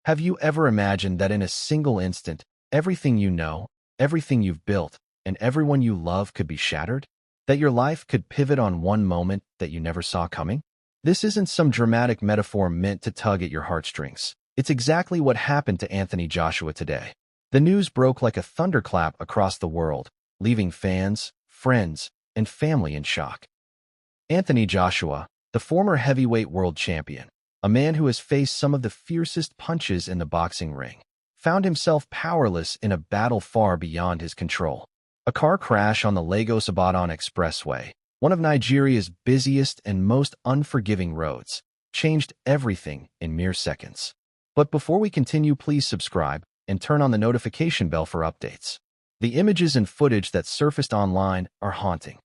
Have you ever imagined that in a single instant, everything you know, everything you've built, and everyone you love could be shattered? That your life could pivot on one moment that you never saw coming? This isn't some dramatic metaphor meant to tug at your heartstrings. It's exactly what happened to Anthony Joshua today. The news broke like a thunderclap across the world, leaving fans, friends, and family in shock. Anthony Joshua, the former heavyweight world champion, a man who has faced some of the fiercest punches in the boxing ring, found himself powerless in a battle far beyond his control. A car crash on the Lagos-Ibadan Expressway, one of Nigeria's busiest and most unforgiving roads, changed everything in mere seconds. But before we continue, please subscribe and turn on the notification bell for updates. The images and footage that surfaced online are haunting.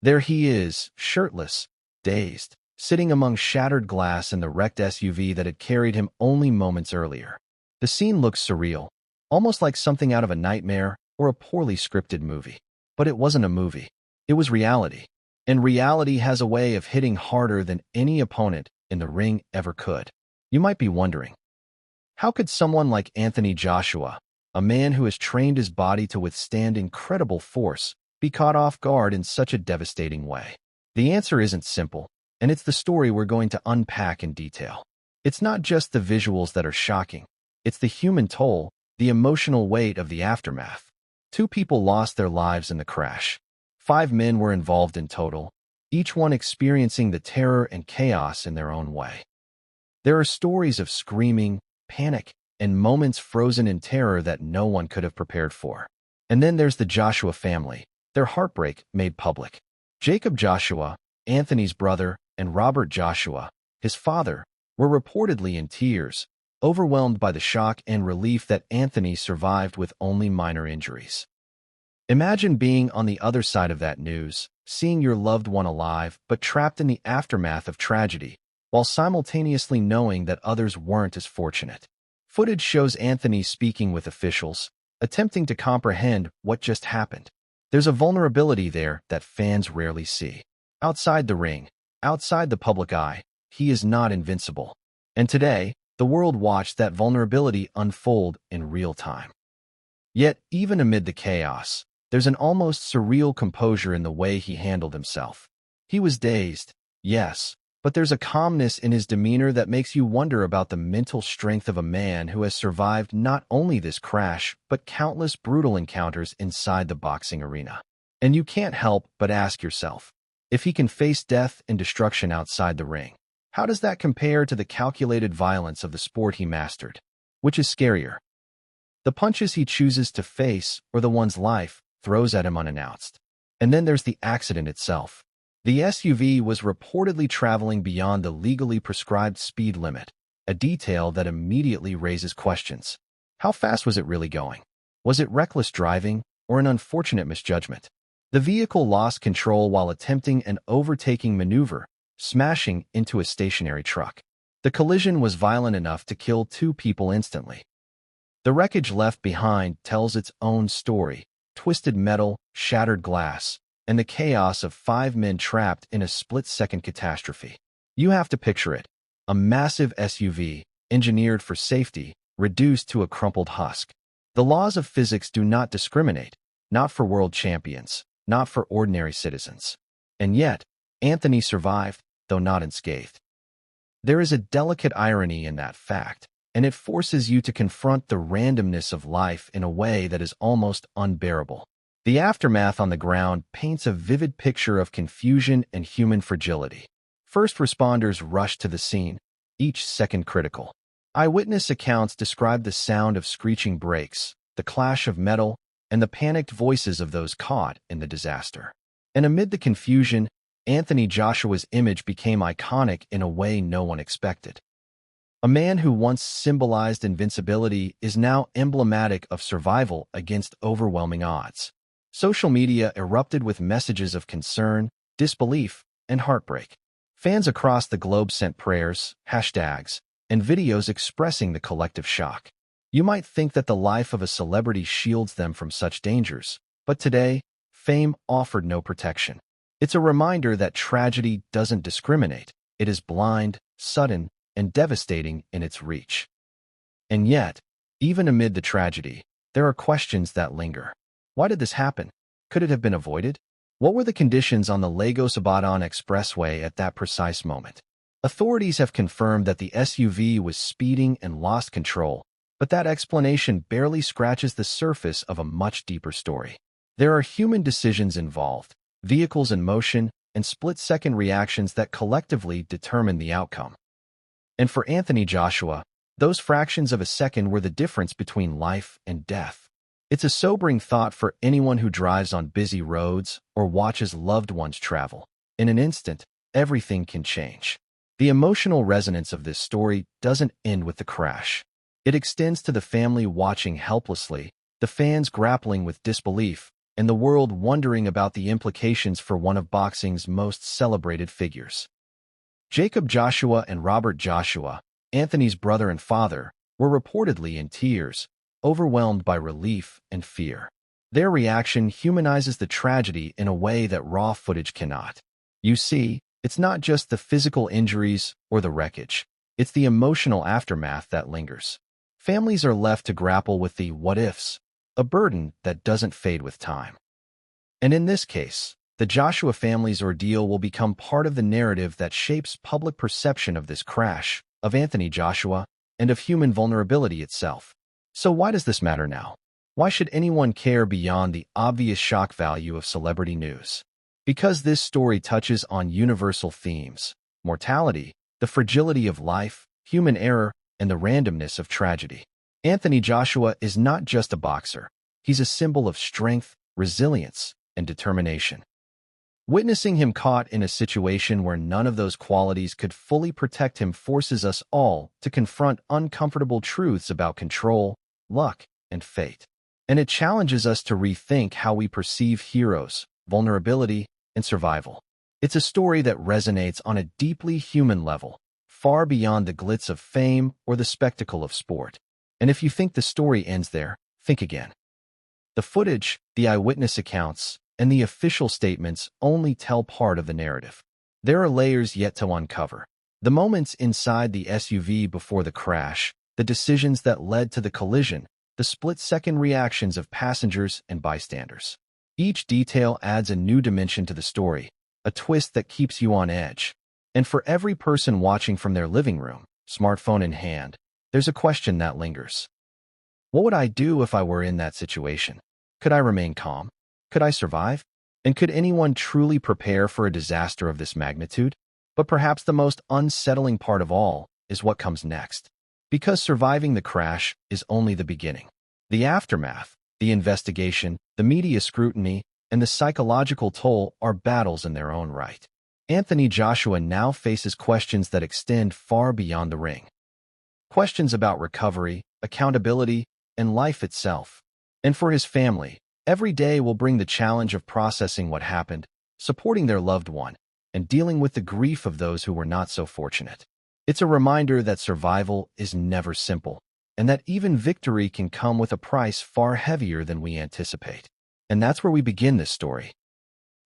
There he is, shirtless, dazed, sitting among shattered glass in the wrecked SUV that had carried him only moments earlier. The scene looks surreal, almost like something out of a nightmare or a poorly scripted movie. But it wasn't a movie. It was reality. And reality has a way of hitting harder than any opponent in the ring ever could. You might be wondering, how could someone like Anthony Joshua, a man who has trained his body to withstand incredible force, be caught off guard in such a devastating way? The answer isn't simple, and it's the story we're going to unpack in detail. It's not just the visuals that are shocking. It's the human toll, the emotional weight of the aftermath. 2 people lost their lives in the crash. 5 men were involved in total, each one experiencing the terror and chaos in their own way. There are stories of screaming, panic, and moments frozen in terror that no one could have prepared for. And then there's the Joshua family, their heartbreak made public. Jacob Joshua, Anthony's brother, and Robert Joshua, his father, were reportedly in tears, overwhelmed by the shock and relief that Anthony survived with only minor injuries. Imagine being on the other side of that news, seeing your loved one alive but trapped in the aftermath of tragedy, while simultaneously knowing that others weren't as fortunate. Footage shows Anthony speaking with officials, attempting to comprehend what just happened. There's a vulnerability there that fans rarely see. Outside the ring, outside the public eye, he is not invincible. And today, the world watched that vulnerability unfold in real time. Yet, even amid the chaos, there's an almost surreal composure in the way he handled himself. He was dazed, yes, but there's a calmness in his demeanor that makes you wonder about the mental strength of a man who has survived not only this crash, but countless brutal encounters inside the boxing arena. And you can't help but ask yourself, if he can face death and destruction outside the ring, how does that compare to the calculated violence of the sport he mastered? Which is scarier? The punches he chooses to face or the one's life throws at him unannounced? And then there's the accident itself. The SUV was reportedly traveling beyond the legally prescribed speed limit, a detail that immediately raises questions. How fast was it really going? Was it reckless driving or an unfortunate misjudgment? The vehicle lost control while attempting an overtaking maneuver, smashing into a stationary truck. The collision was violent enough to kill 2 people instantly. The wreckage left behind tells its own story: twisted metal, shattered glass, and the chaos of 5 men trapped in a split-second catastrophe. You have to picture it: a massive SUV, engineered for safety, reduced to a crumpled husk. The laws of physics do not discriminate, not for world champions, not for ordinary citizens. And yet, Anthony survived, though not unscathed. There is a delicate irony in that fact, and it forces you to confront the randomness of life in a way that is almost unbearable. The aftermath on the ground paints a vivid picture of confusion and human fragility. First responders rushed to the scene, each second critical. Eyewitness accounts describe the sound of screeching brakes, the clash of metal, and the panicked voices of those caught in the disaster. And amid the confusion, Anthony Joshua's image became iconic in a way no one expected. A man who once symbolized invincibility is now emblematic of survival against overwhelming odds. Social media erupted with messages of concern, disbelief, and heartbreak. Fans across the globe sent prayers, hashtags, and videos expressing the collective shock. You might think that the life of a celebrity shields them from such dangers, but today, fame offered no protection. It's a reminder that tragedy doesn't discriminate. It is blind, sudden, and devastating in its reach. And yet, even amid the tragedy, there are questions that linger. Why did this happen? Could it have been avoided? What were the conditions on the Lagos-Ibadan expressway at that precise moment? Authorities have confirmed that the SUV was speeding and lost control, but that explanation barely scratches the surface of a much deeper story. There are human decisions involved, vehicles in motion, and split-second reactions that collectively determine the outcome. And for Anthony Joshua, those fractions of a second were the difference between life and death. It's a sobering thought for anyone who drives on busy roads or watches loved ones travel. In an instant, everything can change. The emotional resonance of this story doesn't end with the crash. It extends to the family watching helplessly, the fans grappling with disbelief, and the world wondering about the implications for one of boxing's most celebrated figures. Jacob Joshua and Robert Joshua, Anthony's brother and father, were reportedly in tears, overwhelmed by relief and fear. Their reaction humanizes the tragedy in a way that raw footage cannot. You see, it's not just the physical injuries or the wreckage. It's the emotional aftermath that lingers. Families are left to grapple with the what-ifs, a burden that doesn't fade with time. And in this case, the Joshua family's ordeal will become part of the narrative that shapes public perception of this crash, of Anthony Joshua, and of human vulnerability itself. So why does this matter now? Why should anyone care beyond the obvious shock value of celebrity news? Because this story touches on universal themes: mortality, the fragility of life, human error, and the randomness of tragedy. Anthony Joshua is not just a boxer. He's a symbol of strength, resilience, and determination. Witnessing him caught in a situation where none of those qualities could fully protect him forces us all to confront uncomfortable truths about control, luck, and fate. And it challenges us to rethink how we perceive heroes, vulnerability, and survival. It's a story that resonates on a deeply human level, far beyond the glitz of fame or the spectacle of sport. And if you think the story ends there, think again. The footage, the eyewitness accounts, and the official statements only tell part of the narrative. There are layers yet to uncover. The moments inside the SUV before the crash, the decisions that led to the collision, the split-second reactions of passengers and bystanders. Each detail adds a new dimension to the story, a twist that keeps you on edge. And for every person watching from their living room, smartphone in hand, there's a question that lingers. What would I do if I were in that situation? Could I remain calm? Could I survive? And could anyone truly prepare for a disaster of this magnitude? But perhaps the most unsettling part of all is what comes next. Because surviving the crash is only the beginning. The aftermath, the investigation, the media scrutiny, and the psychological toll are battles in their own right. Anthony Joshua now faces questions that extend far beyond the ring. Questions about recovery, accountability, and life itself. And for his family, every day will bring the challenge of processing what happened, supporting their loved one, and dealing with the grief of those who were not so fortunate. It's a reminder that survival is never simple, and that even victory can come with a price far heavier than we anticipate. And that's where we begin this story.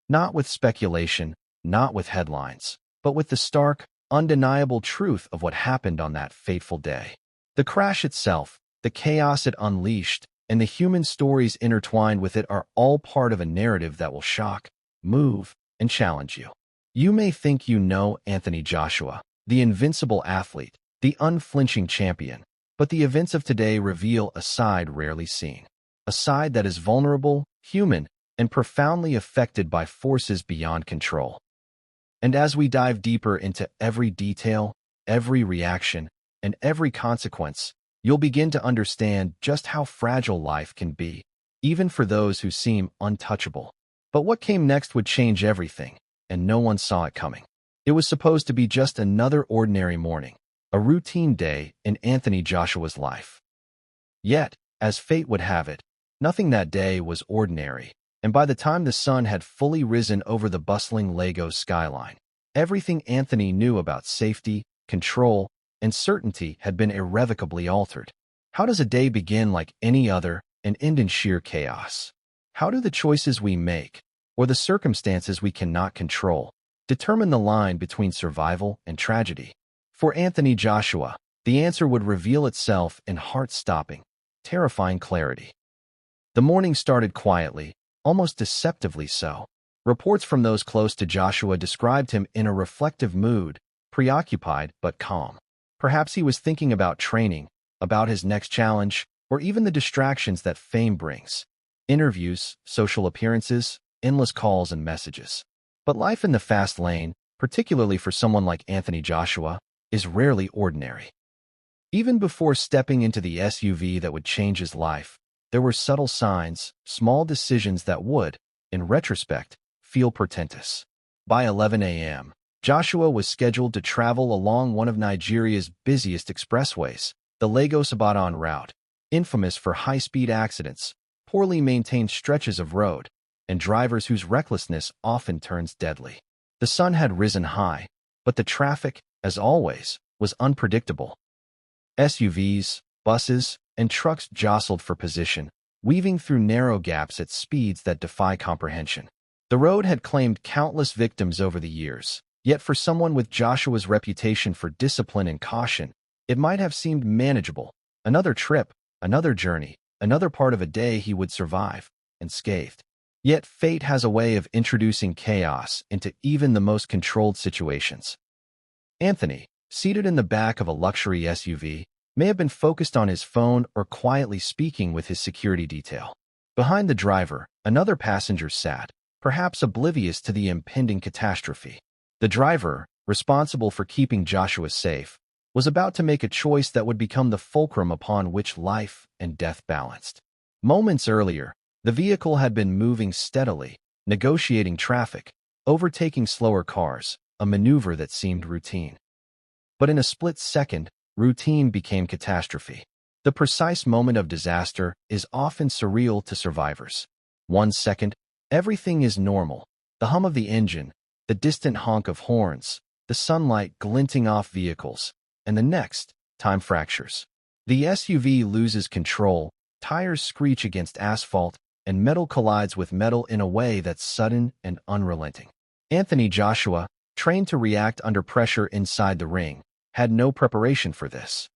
Not with speculation, not with headlines, but with the stark, undeniable truth of what happened on that fateful day. The crash itself, the chaos it unleashed, and the human stories intertwined with it are all part of a narrative that will shock, move, and challenge you. You may think you know Anthony Joshua, the invincible athlete, the unflinching champion, but the events of today reveal a side rarely seen. A side that is vulnerable, human, and profoundly affected by forces beyond control. And as we dive deeper into every detail, every reaction, and every consequence, you'll begin to understand just how fragile life can be, even for those who seem untouchable. But what came next would change everything, and no one saw it coming. It was supposed to be just another ordinary morning, a routine day in Anthony Joshua's life. Yet, as fate would have it, nothing that day was ordinary, and by the time the sun had fully risen over the bustling Lagos skyline, everything Anthony knew about safety, control, and certainty had been irrevocably altered. How does a day begin like any other and end in sheer chaos? How do the choices we make, or the circumstances we cannot control, determine the line between survival and tragedy? For Anthony Joshua, The answer would reveal itself in heart-stopping, terrifying clarity. The morning started quietly, almost deceptively so. Reports from those close to Joshua described him in a reflective mood, preoccupied but calm. Perhaps he was thinking about training, about his next challenge, or even the distractions that fame brings. Interviews, social appearances, endless calls and messages. But life in the fast lane, particularly for someone like Anthony Joshua, is rarely ordinary. Even before stepping into the SUV that would change his life, there were subtle signs, small decisions that would, in retrospect, feel portentous. By 11 a.m., Joshua was scheduled to travel along one of Nigeria's busiest expressways, the Lagos-Ibadan route, infamous for high-speed accidents, poorly maintained stretches of road, and drivers whose recklessness often turns deadly. The sun had risen high, but the traffic, as always, was unpredictable. SUVs, buses, and trucks jostled for position, weaving through narrow gaps at speeds that defy comprehension. The road had claimed countless victims over the years, yet for someone with Joshua's reputation for discipline and caution, it might have seemed manageable. Another trip, another journey, another part of a day he would survive, unscathed. Yet fate has a way of introducing chaos into even the most controlled situations. Anthony, seated in the back of a luxury SUV, may have been focused on his phone or quietly speaking with his security detail. Behind the driver, another passenger sat, perhaps oblivious to the impending catastrophe. The driver, responsible for keeping Joshua safe, was about to make a choice that would become the fulcrum upon which life and death balanced. Moments earlier, the vehicle had been moving steadily, negotiating traffic, overtaking slower cars, a maneuver that seemed routine. But in a split second, routine became catastrophe. The precise moment of disaster is often surreal to survivors. 1 second, everything is normal. The hum of the engine, the distant honk of horns, the sunlight glinting off vehicles, and the next, time fractures. The SUV loses control, tires screech against asphalt, and metal collides with metal in a way that's sudden and unrelenting. Anthony Joshua, trained to react under pressure inside the ring, had no preparation for this.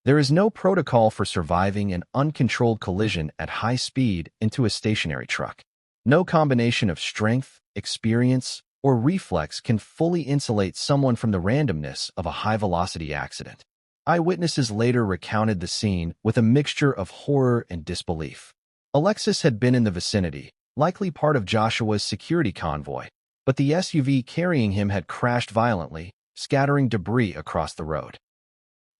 There is no protocol for surviving an uncontrolled collision at high speed into a stationary truck. No combination of strength, experience, or reflex can fully insulate someone from the randomness of a high-velocity accident. Eyewitnesses later recounted the scene with a mixture of horror and disbelief. Alexis had been in the vicinity, likely part of Joshua's security convoy, but the SUV carrying him had crashed violently, scattering debris across the road.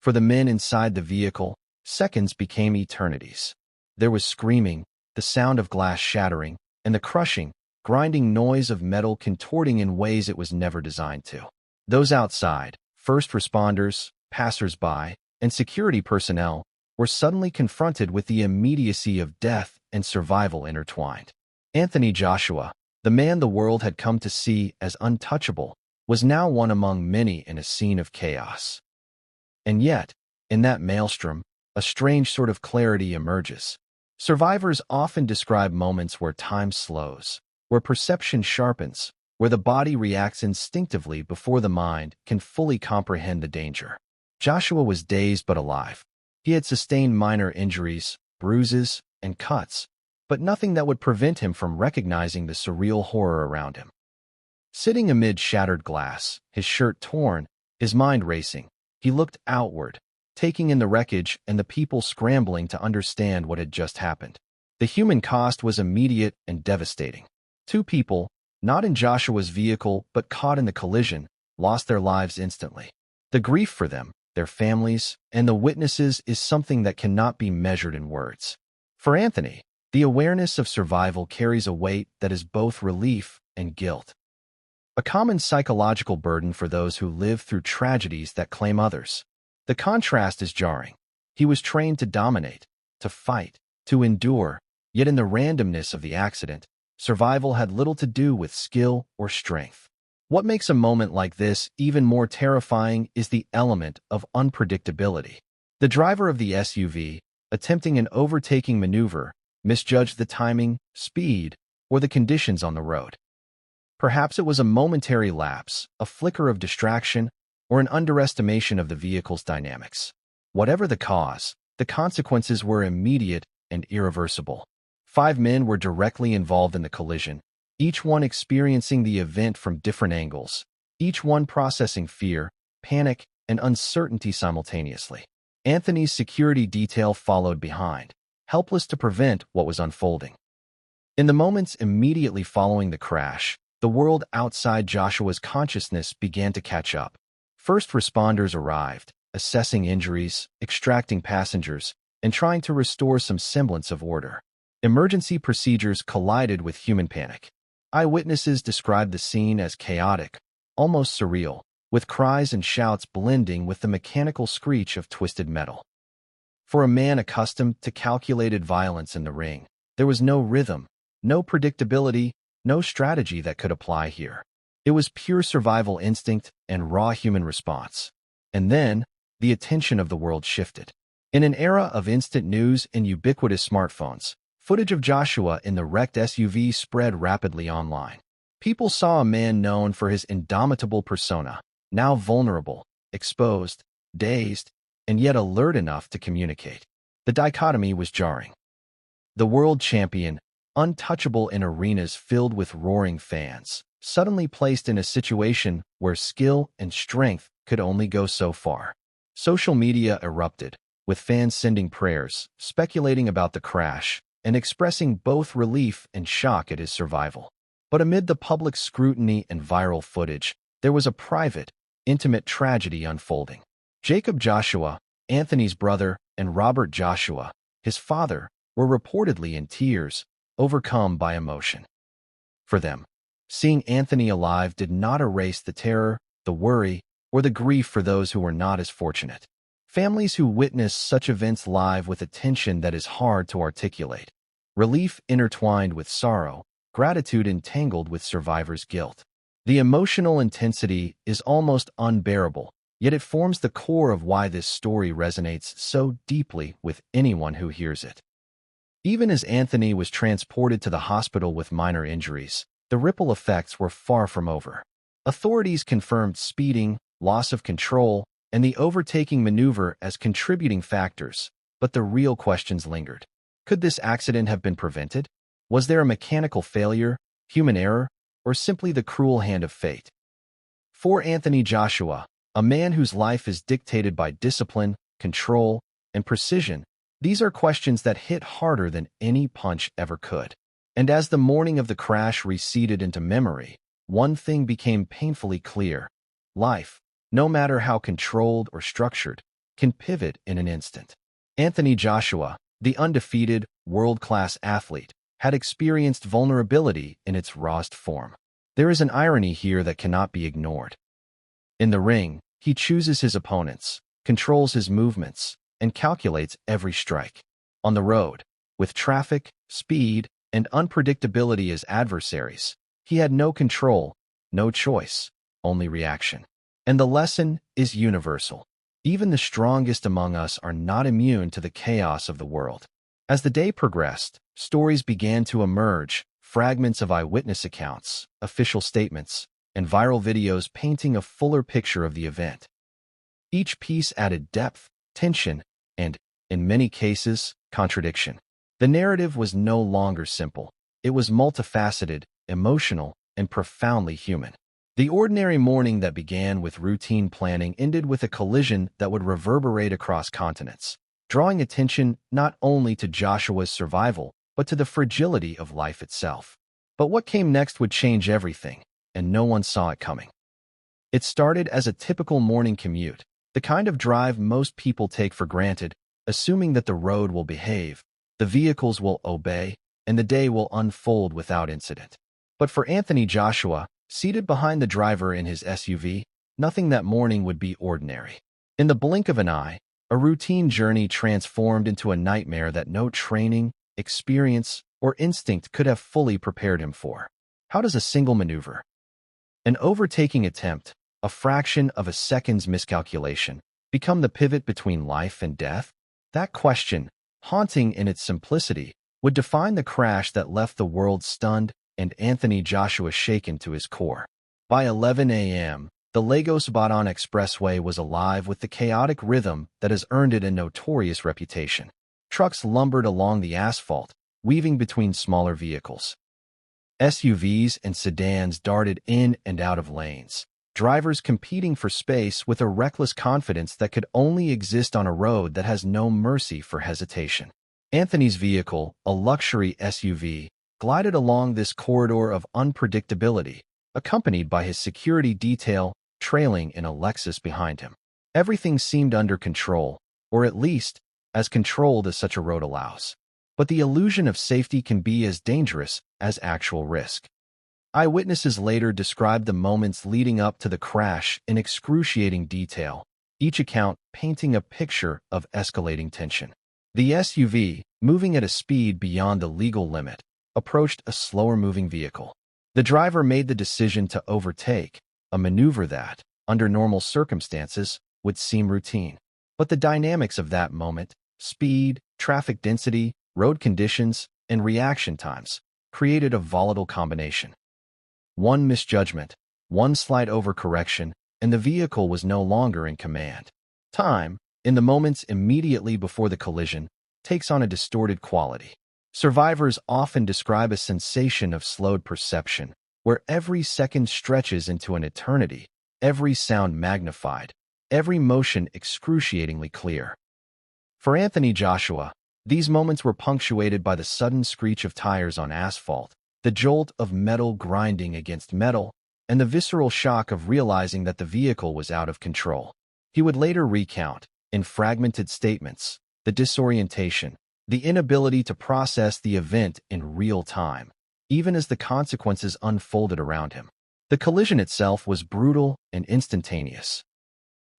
For the men inside the vehicle, seconds became eternities. There was screaming, the sound of glass shattering, and the crushing, grinding noise of metal contorting in ways it was never designed to. Those outside, first responders, passers-by, and security personnel, were suddenly confronted with the immediacy of death and survival intertwined. Anthony Joshua, the man the world had come to see as untouchable, was now one among many in a scene of chaos. And yet, in that maelstrom, a strange sort of clarity emerges. Survivors often describe moments where time slows, where perception sharpens, where the body reacts instinctively before the mind can fully comprehend the danger. Joshua was dazed but alive. He had sustained minor injuries, bruises, and cuts, but nothing that would prevent him from recognizing the surreal horror around him. Sitting amid shattered glass, his shirt torn, his mind racing, he looked outward, taking in the wreckage and the people scrambling to understand what had just happened. The human cost was immediate and devastating. 2 people, not in Joshua's vehicle but caught in the collision, lost their lives instantly. The grief for them, their families, and the witnesses is something that cannot be measured in words. For Anthony, the awareness of survival carries a weight that is both relief and guilt. A common psychological burden for those who live through tragedies that claim others. The contrast is jarring. He was trained to dominate, to fight, to endure, yet in the randomness of the accident, survival had little to do with skill or strength. What makes a moment like this even more terrifying is the element of unpredictability. The driver of the SUV, attempting an overtaking maneuver, misjudged the timing, speed, or the conditions on the road. Perhaps it was a momentary lapse, a flicker of distraction, or an underestimation of the vehicle's dynamics. Whatever the cause, the consequences were immediate and irreversible. 5 men were directly involved in the collision, each one experiencing the event from different angles, each one processing fear, panic, and uncertainty simultaneously. Anthony's security detail followed behind, helpless to prevent what was unfolding. In the moments immediately following the crash, the world outside Joshua's consciousness began to catch up. First responders arrived, assessing injuries, extracting passengers, and trying to restore some semblance of order. Emergency procedures collided with human panic. Eyewitnesses described the scene as chaotic, almost surreal, with cries and shouts blending with the mechanical screech of twisted metal. For a man accustomed to calculated violence in the ring, there was no rhythm, no predictability, no strategy that could apply here. It was pure survival instinct and raw human response. And then, the attention of the world shifted. In an era of instant news and ubiquitous smartphones, footage of Joshua in the wrecked SUV spread rapidly online. People saw a man known for his indomitable persona, now vulnerable, exposed, dazed, and yet alert enough to communicate. The dichotomy was jarring. The world champion, untouchable in arenas filled with roaring fans, suddenly placed in a situation where skill and strength could only go so far. Social media erupted, with fans sending prayers, speculating about the crash, and expressing both relief and shock at his survival. But amid the public scrutiny and viral footage, there was a private, intimate tragedy unfolding. Jacob Joshua, Anthony's brother, and Robert Joshua, his father, were reportedly in tears, overcome by emotion. For them, seeing Anthony alive did not erase the terror, the worry, or the grief for those who were not as fortunate. Families who witness such events live with a tension that is hard to articulate. Relief intertwined with sorrow, gratitude entangled with survivor's guilt. The emotional intensity is almost unbearable, yet it forms the core of why this story resonates so deeply with anyone who hears it. Even as Anthony was transported to the hospital with minor injuries, the ripple effects were far from over. Authorities confirmed speeding, loss of control, and the overtaking maneuver as contributing factors, but the real questions lingered. Could this accident have been prevented? Was there a mechanical failure, human error, or simply the cruel hand of fate? For Anthony Joshua, a man whose life is dictated by discipline, control, and precision, these are questions that hit harder than any punch ever could. And as the morning of the crash receded into memory, one thing became painfully clear. Life, no matter how controlled or structured, can pivot in an instant. Anthony Joshua, the undefeated, world-class athlete, had experienced vulnerability in its rawest form. There is an irony here that cannot be ignored. In the ring, he chooses his opponents, controls his movements, and calculates every strike. On the road, with traffic, speed, and unpredictability as adversaries, he had no control, no choice, only reaction. And the lesson is universal. Even the strongest among us are not immune to the chaos of the world. As the day progressed, stories began to emerge, fragments of eyewitness accounts, official statements, and viral videos painting a fuller picture of the event. Each piece added depth, tension, and, in many cases, contradiction. The narrative was no longer simple. It was multifaceted, emotional, and profoundly human. The ordinary morning that began with routine planning ended with a collision that would reverberate across continents, drawing attention not only to Joshua's survival, but to the fragility of life itself. But what came next would change everything, and no one saw it coming. It started as a typical morning commute, the kind of drive most people take for granted, assuming that the road will behave, the vehicles will obey, and the day will unfold without incident. But for Anthony Joshua, seated behind the driver in his SUV, nothing that morning would be ordinary. In the blink of an eye, a routine journey transformed into a nightmare that no training, experience, or instinct could have fully prepared him for. How does a single maneuver, an overtaking attempt, a fraction of a second's miscalculation, become the pivot between life and death? That question, haunting in its simplicity, would define the crash that left the world stunned and Anthony Joshua shaken to his core. By 11 a.m., The Lagos-Ibadan Expressway was alive with the chaotic rhythm that has earned it a notorious reputation. Trucks lumbered along the asphalt, weaving between smaller vehicles. SUVs and sedans darted in and out of lanes, drivers competing for space with a reckless confidence that could only exist on a road that has no mercy for hesitation. Anthony's vehicle, a luxury SUV, glided along this corridor of unpredictability, accompanied by his security detail trailing in a Lexus behind him. Everything seemed under control, or at least as controlled as such a road allows. But the illusion of safety can be as dangerous as actual risk. Eyewitnesses later described the moments leading up to the crash in excruciating detail, each account painting a picture of escalating tension. The SUV, moving at a speed beyond the legal limit, approached a slower-moving vehicle. The driver made the decision to overtake, a maneuver that, under normal circumstances, would seem routine. But the dynamics of that moment, speed, traffic density, road conditions, and reaction times, created a volatile combination. One misjudgment, one slight overcorrection, and the vehicle was no longer in command. Time, in the moments immediately before the collision, takes on a distorted quality. Survivors often describe a sensation of slowed perception, where every second stretches into an eternity, every sound magnified, every motion excruciatingly clear. For Anthony Joshua, these moments were punctuated by the sudden screech of tires on asphalt, the jolt of metal grinding against metal, and the visceral shock of realizing that the vehicle was out of control. He would later recount, in fragmented statements, the disorientation, the inability to process the event in real time, even as the consequences unfolded around him. The collision itself was brutal and instantaneous.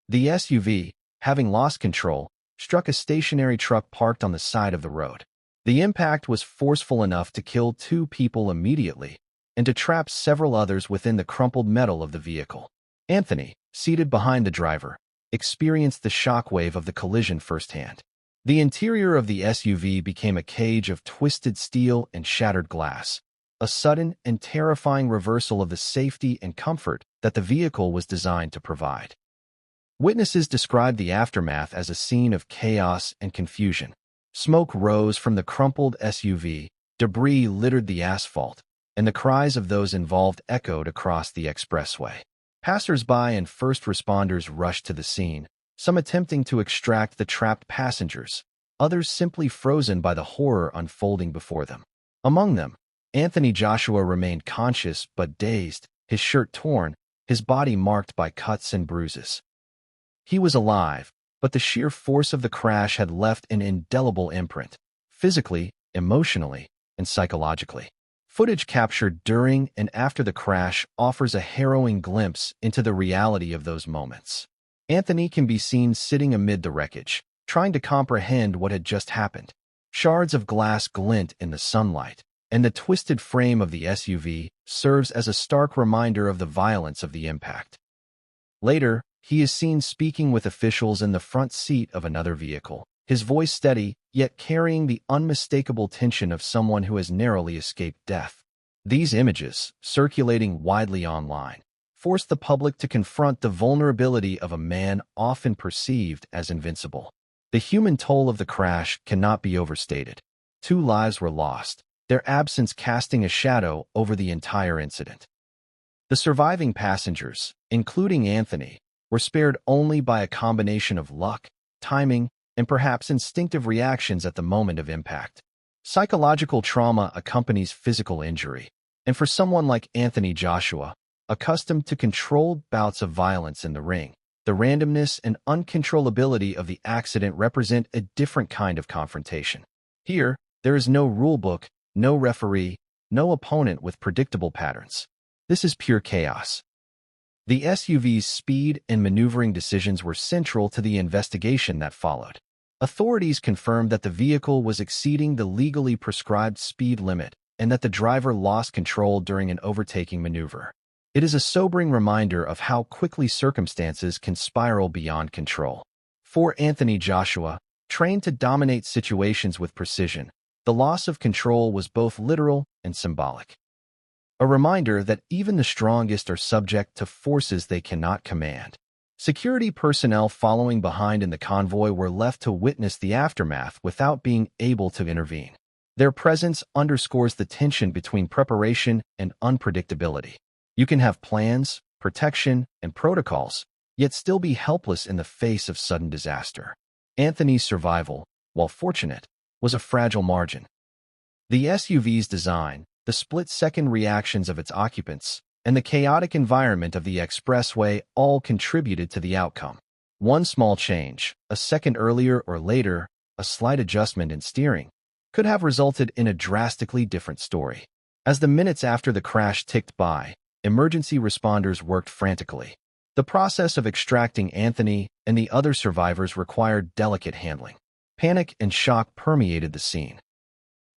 The SUV, having lost control, struck a stationary truck parked on the side of the road. The impact was forceful enough to kill 2 people immediately and to trap several others within the crumpled metal of the vehicle. Anthony, seated behind the driver, experienced the shockwave of the collision firsthand. The interior of the SUV became a cage of twisted steel and shattered glass, a sudden and terrifying reversal of the safety and comfort that the vehicle was designed to provide. Witnesses described the aftermath as a scene of chaos and confusion. Smoke rose from the crumpled SUV, debris littered the asphalt, and the cries of those involved echoed across the expressway. Passers-by and first responders rushed to the scene, some attempting to extract the trapped passengers, others simply frozen by the horror unfolding before them. Among them, Anthony Joshua remained conscious but dazed, his shirt torn, his body marked by cuts and bruises. He was alive, but the sheer force of the crash had left an indelible imprint, physically, emotionally, and psychologically. Footage captured during and after the crash offers a harrowing glimpse into the reality of those moments. Anthony can be seen sitting amid the wreckage, trying to comprehend what had just happened. Shards of glass glint in the sunlight, and the twisted frame of the SUV serves as a stark reminder of the violence of the impact. Later, he is seen speaking with officials in the front seat of another vehicle, his voice steady, yet carrying the unmistakable tension of someone who has narrowly escaped death. These images, circulating widely online, force the public to confront the vulnerability of a man often perceived as invincible. The human toll of the crash cannot be overstated. 2 lives were lost, their absence casting a shadow over the entire incident. The surviving passengers, including Anthony, were spared only by a combination of luck, timing, and perhaps instinctive reactions at the moment of impact. Psychological trauma accompanies physical injury, and for someone like Anthony Joshua, accustomed to controlled bouts of violence in the ring, the randomness and uncontrollability of the accident represent a different kind of confrontation. Here, there is no rulebook, no referee, no opponent with predictable patterns. This is pure chaos. The SUV's speed and maneuvering decisions were central to the investigation that followed. Authorities confirmed that the vehicle was exceeding the legally prescribed speed limit and that the driver lost control during an overtaking maneuver. It is a sobering reminder of how quickly circumstances can spiral beyond control. For Anthony Joshua, trained to dominate situations with precision, the loss of control was both literal and symbolic. a reminder that even the strongest are subject to forces they cannot command. Security personnel following behind in the convoy were left to witness the aftermath without being able to intervene. Their presence underscores the tension between preparation and unpredictability. You can have plans, protection, and protocols, yet still be helpless in the face of sudden disaster. Anthony's survival, while fortunate, was a fragile margin. The SUV's design, the split-second reactions of its occupants, and the chaotic environment of the expressway all contributed to the outcome. One small change, a second earlier or later, a slight adjustment in steering, could have resulted in a drastically different story. As the minutes after the crash ticked by, emergency responders worked frantically. The process of extracting Anthony and the other survivors required delicate handling. Panic and shock permeated the scene.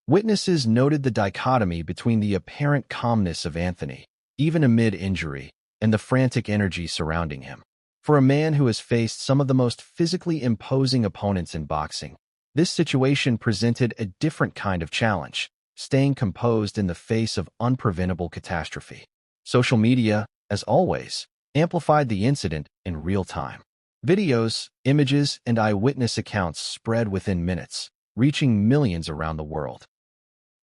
Witnesses noted the dichotomy between the apparent calmness of Anthony, even amid injury, and the frantic energy surrounding him. For a man who has faced some of the most physically imposing opponents in boxing, this situation presented a different kind of challenge, staying composed in the face of unpreventable catastrophe. Social media, as always, amplified the incident in real time. Videos, images, and eyewitness accounts spread within minutes, reaching millions around the world.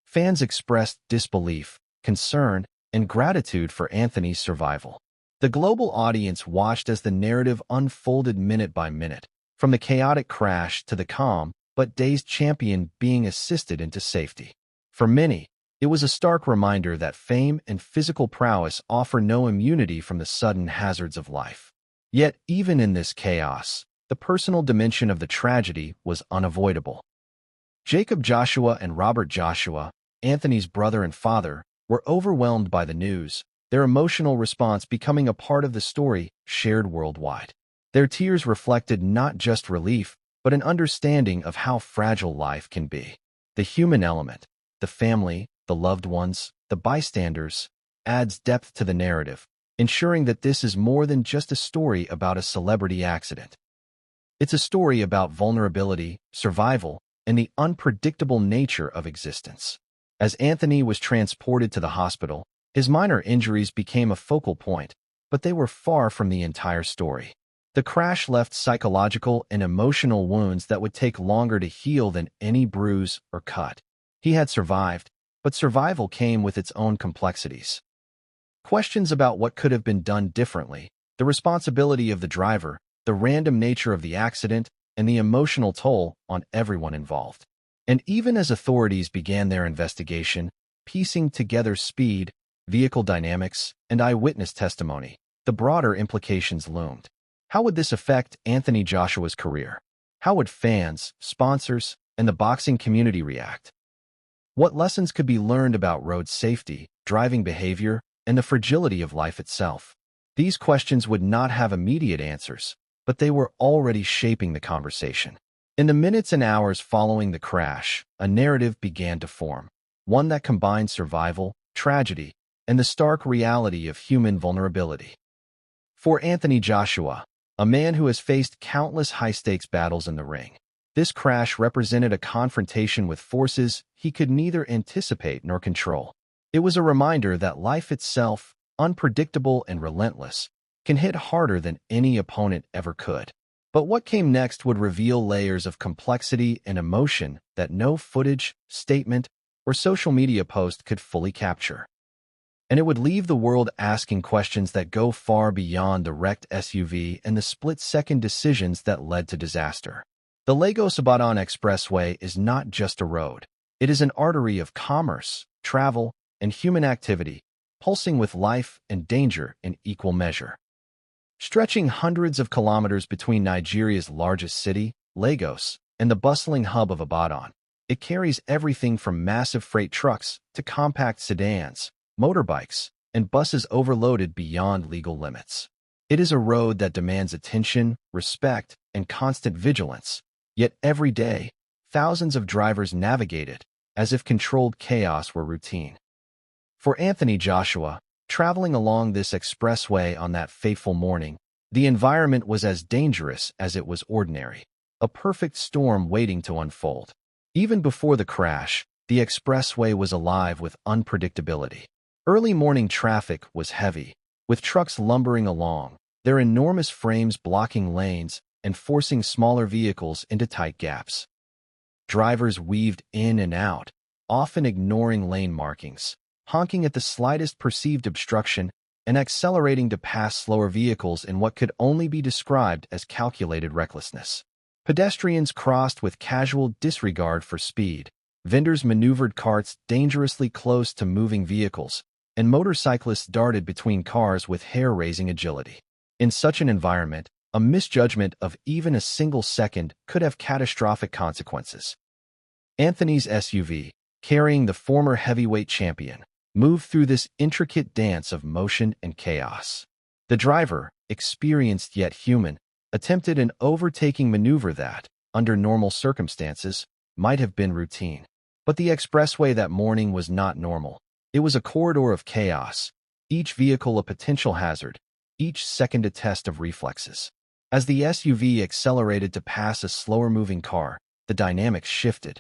Fans expressed disbelief, concern, and gratitude for Anthony's survival. The global audience watched as the narrative unfolded minute by minute, from the chaotic crash to the calm but dazed champion being assisted into safety. For many, it was a stark reminder that fame and physical prowess offer no immunity from the sudden hazards of life. Yet, even in this chaos, the personal dimension of the tragedy was unavoidable. Jacob Joshua and Robert Joshua, Anthony's brother and father, were overwhelmed by the news, their emotional response becoming a part of the story shared worldwide. Their tears reflected not just relief, but an understanding of how fragile life can be. The human element, the family, the loved ones, the bystanders, adds depth to the narrative, ensuring that this is more than just a story about a celebrity accident. It's a story about vulnerability, survival, and the unpredictable nature of existence. As Anthony was transported to the hospital, his minor injuries became a focal point, but they were far from the entire story. The crash left psychological and emotional wounds that would take longer to heal than any bruise or cut. He had survived, but survival came with its own complexities. Questions about what could have been done differently, the responsibility of the driver, the random nature of the accident, and the emotional toll on everyone involved. And even as authorities began their investigation, piecing together speed, vehicle dynamics, and eyewitness testimony, the broader implications loomed. How would this affect Anthony Joshua's career? How would fans, sponsors, and the boxing community react? What lessons could be learned about road safety, driving behavior, and the fragility of life itself? These questions would not have immediate answers, but they were already shaping the conversation. In the minutes and hours following the crash, a narrative began to form, one that combined survival, tragedy, and the stark reality of human vulnerability. For Anthony Joshua, a man who has faced countless high-stakes battles in the ring, this crash represented a confrontation with forces he could neither anticipate nor control. It was a reminder that life itself, unpredictable and relentless, can hit harder than any opponent ever could. But what came next would reveal layers of complexity and emotion that no footage, statement, or social media post could fully capture. And it would leave the world asking questions that go far beyond the wrecked SUV and the split-second decisions that led to disaster. The Lagos-Ibadan Expressway is not just a road. It is an artery of commerce, travel, and human activity, pulsing with life and danger in equal measure. Stretching hundreds of kilometers between Nigeria's largest city, Lagos, and the bustling hub of Ibadan, it carries everything from massive freight trucks to compact sedans, motorbikes, and buses overloaded beyond legal limits. It is a road that demands attention, respect, and constant vigilance, yet every day, thousands of drivers navigate it as if controlled chaos were routine. For Anthony Joshua, traveling along this expressway on that fateful morning, the environment was as dangerous as it was ordinary, a perfect storm waiting to unfold. Even before the crash, the expressway was alive with unpredictability. Early morning traffic was heavy, with trucks lumbering along, their enormous frames blocking lanes and forcing smaller vehicles into tight gaps. Drivers weaved in and out, often ignoring lane markings, honking at the slightest perceived obstruction and accelerating to pass slower vehicles in what could only be described as calculated recklessness. Pedestrians crossed with casual disregard for speed, vendors maneuvered carts dangerously close to moving vehicles, and motorcyclists darted between cars with hair-raising agility. In such an environment, a misjudgment of even a single second could have catastrophic consequences. Anthony's SUV, carrying the former heavyweight champion, moved through this intricate dance of motion and chaos. The driver, experienced yet human, attempted an overtaking maneuver that, under normal circumstances, might have been routine. But the expressway that morning was not normal. It was a corridor of chaos, each vehicle a potential hazard, each second a test of reflexes. As the SUV accelerated to pass a slower-moving car, the dynamics shifted.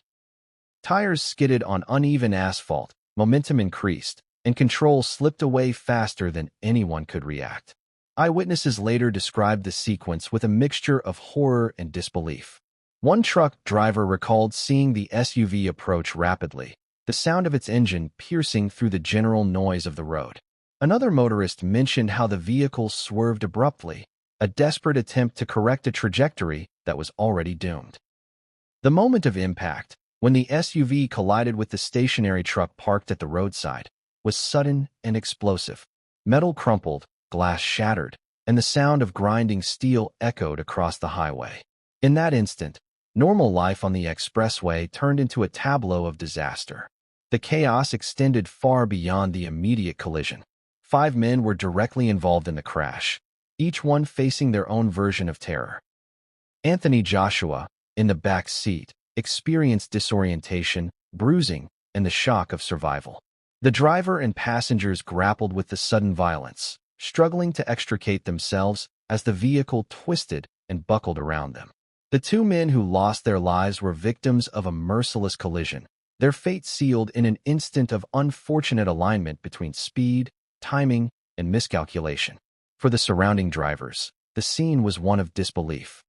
Tires skidded on uneven asphalt, momentum increased, and control slipped away faster than anyone could react. Eyewitnesses later described the sequence with a mixture of horror and disbelief. One truck driver recalled seeing the SUV approach rapidly, the sound of its engine piercing through the general noise of the road. Another motorist mentioned how the vehicle swerved abruptly, a desperate attempt to correct a trajectory that was already doomed. The moment of impact, when the SUV collided with the stationary truck parked at the roadside, was sudden and explosive. Metal crumpled, glass shattered, and the sound of grinding steel echoed across the highway. In that instant, normal life on the expressway turned into a tableau of disaster. The chaos extended far beyond the immediate collision. 5 men were directly involved in the crash, each one facing their own version of terror. Anthony Joshua, in the back seat, experienced disorientation, bruising, and the shock of survival. The driver and passengers grappled with the sudden violence, struggling to extricate themselves as the vehicle twisted and buckled around them. The 2 men who lost their lives were victims of a merciless collision, their fate sealed in an instant of unfortunate alignment between speed, timing, and miscalculation. For the surrounding drivers, the scene was one of disbelief.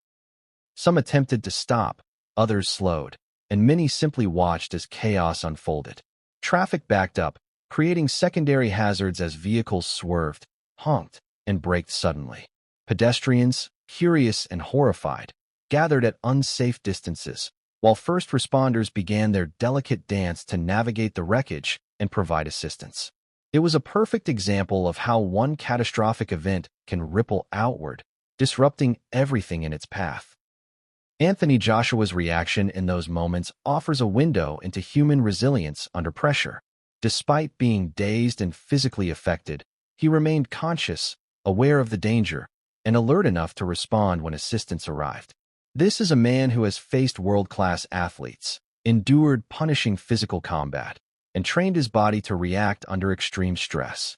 Some attempted to stop, others slowed, and many simply watched as chaos unfolded. Traffic backed up, creating secondary hazards as vehicles swerved, honked, and braked suddenly. Pedestrians, curious and horrified, gathered at unsafe distances, while first responders began their delicate dance to navigate the wreckage and provide assistance. It was a perfect example of how one catastrophic event can ripple outward, disrupting everything in its path. Anthony Joshua's reaction in those moments offers a window into human resilience under pressure. Despite being dazed and physically affected, he remained conscious, aware of the danger, and alert enough to respond when assistance arrived. This is a man who has faced world-class athletes, endured punishing physical combat, and trained his body to react under extreme stress.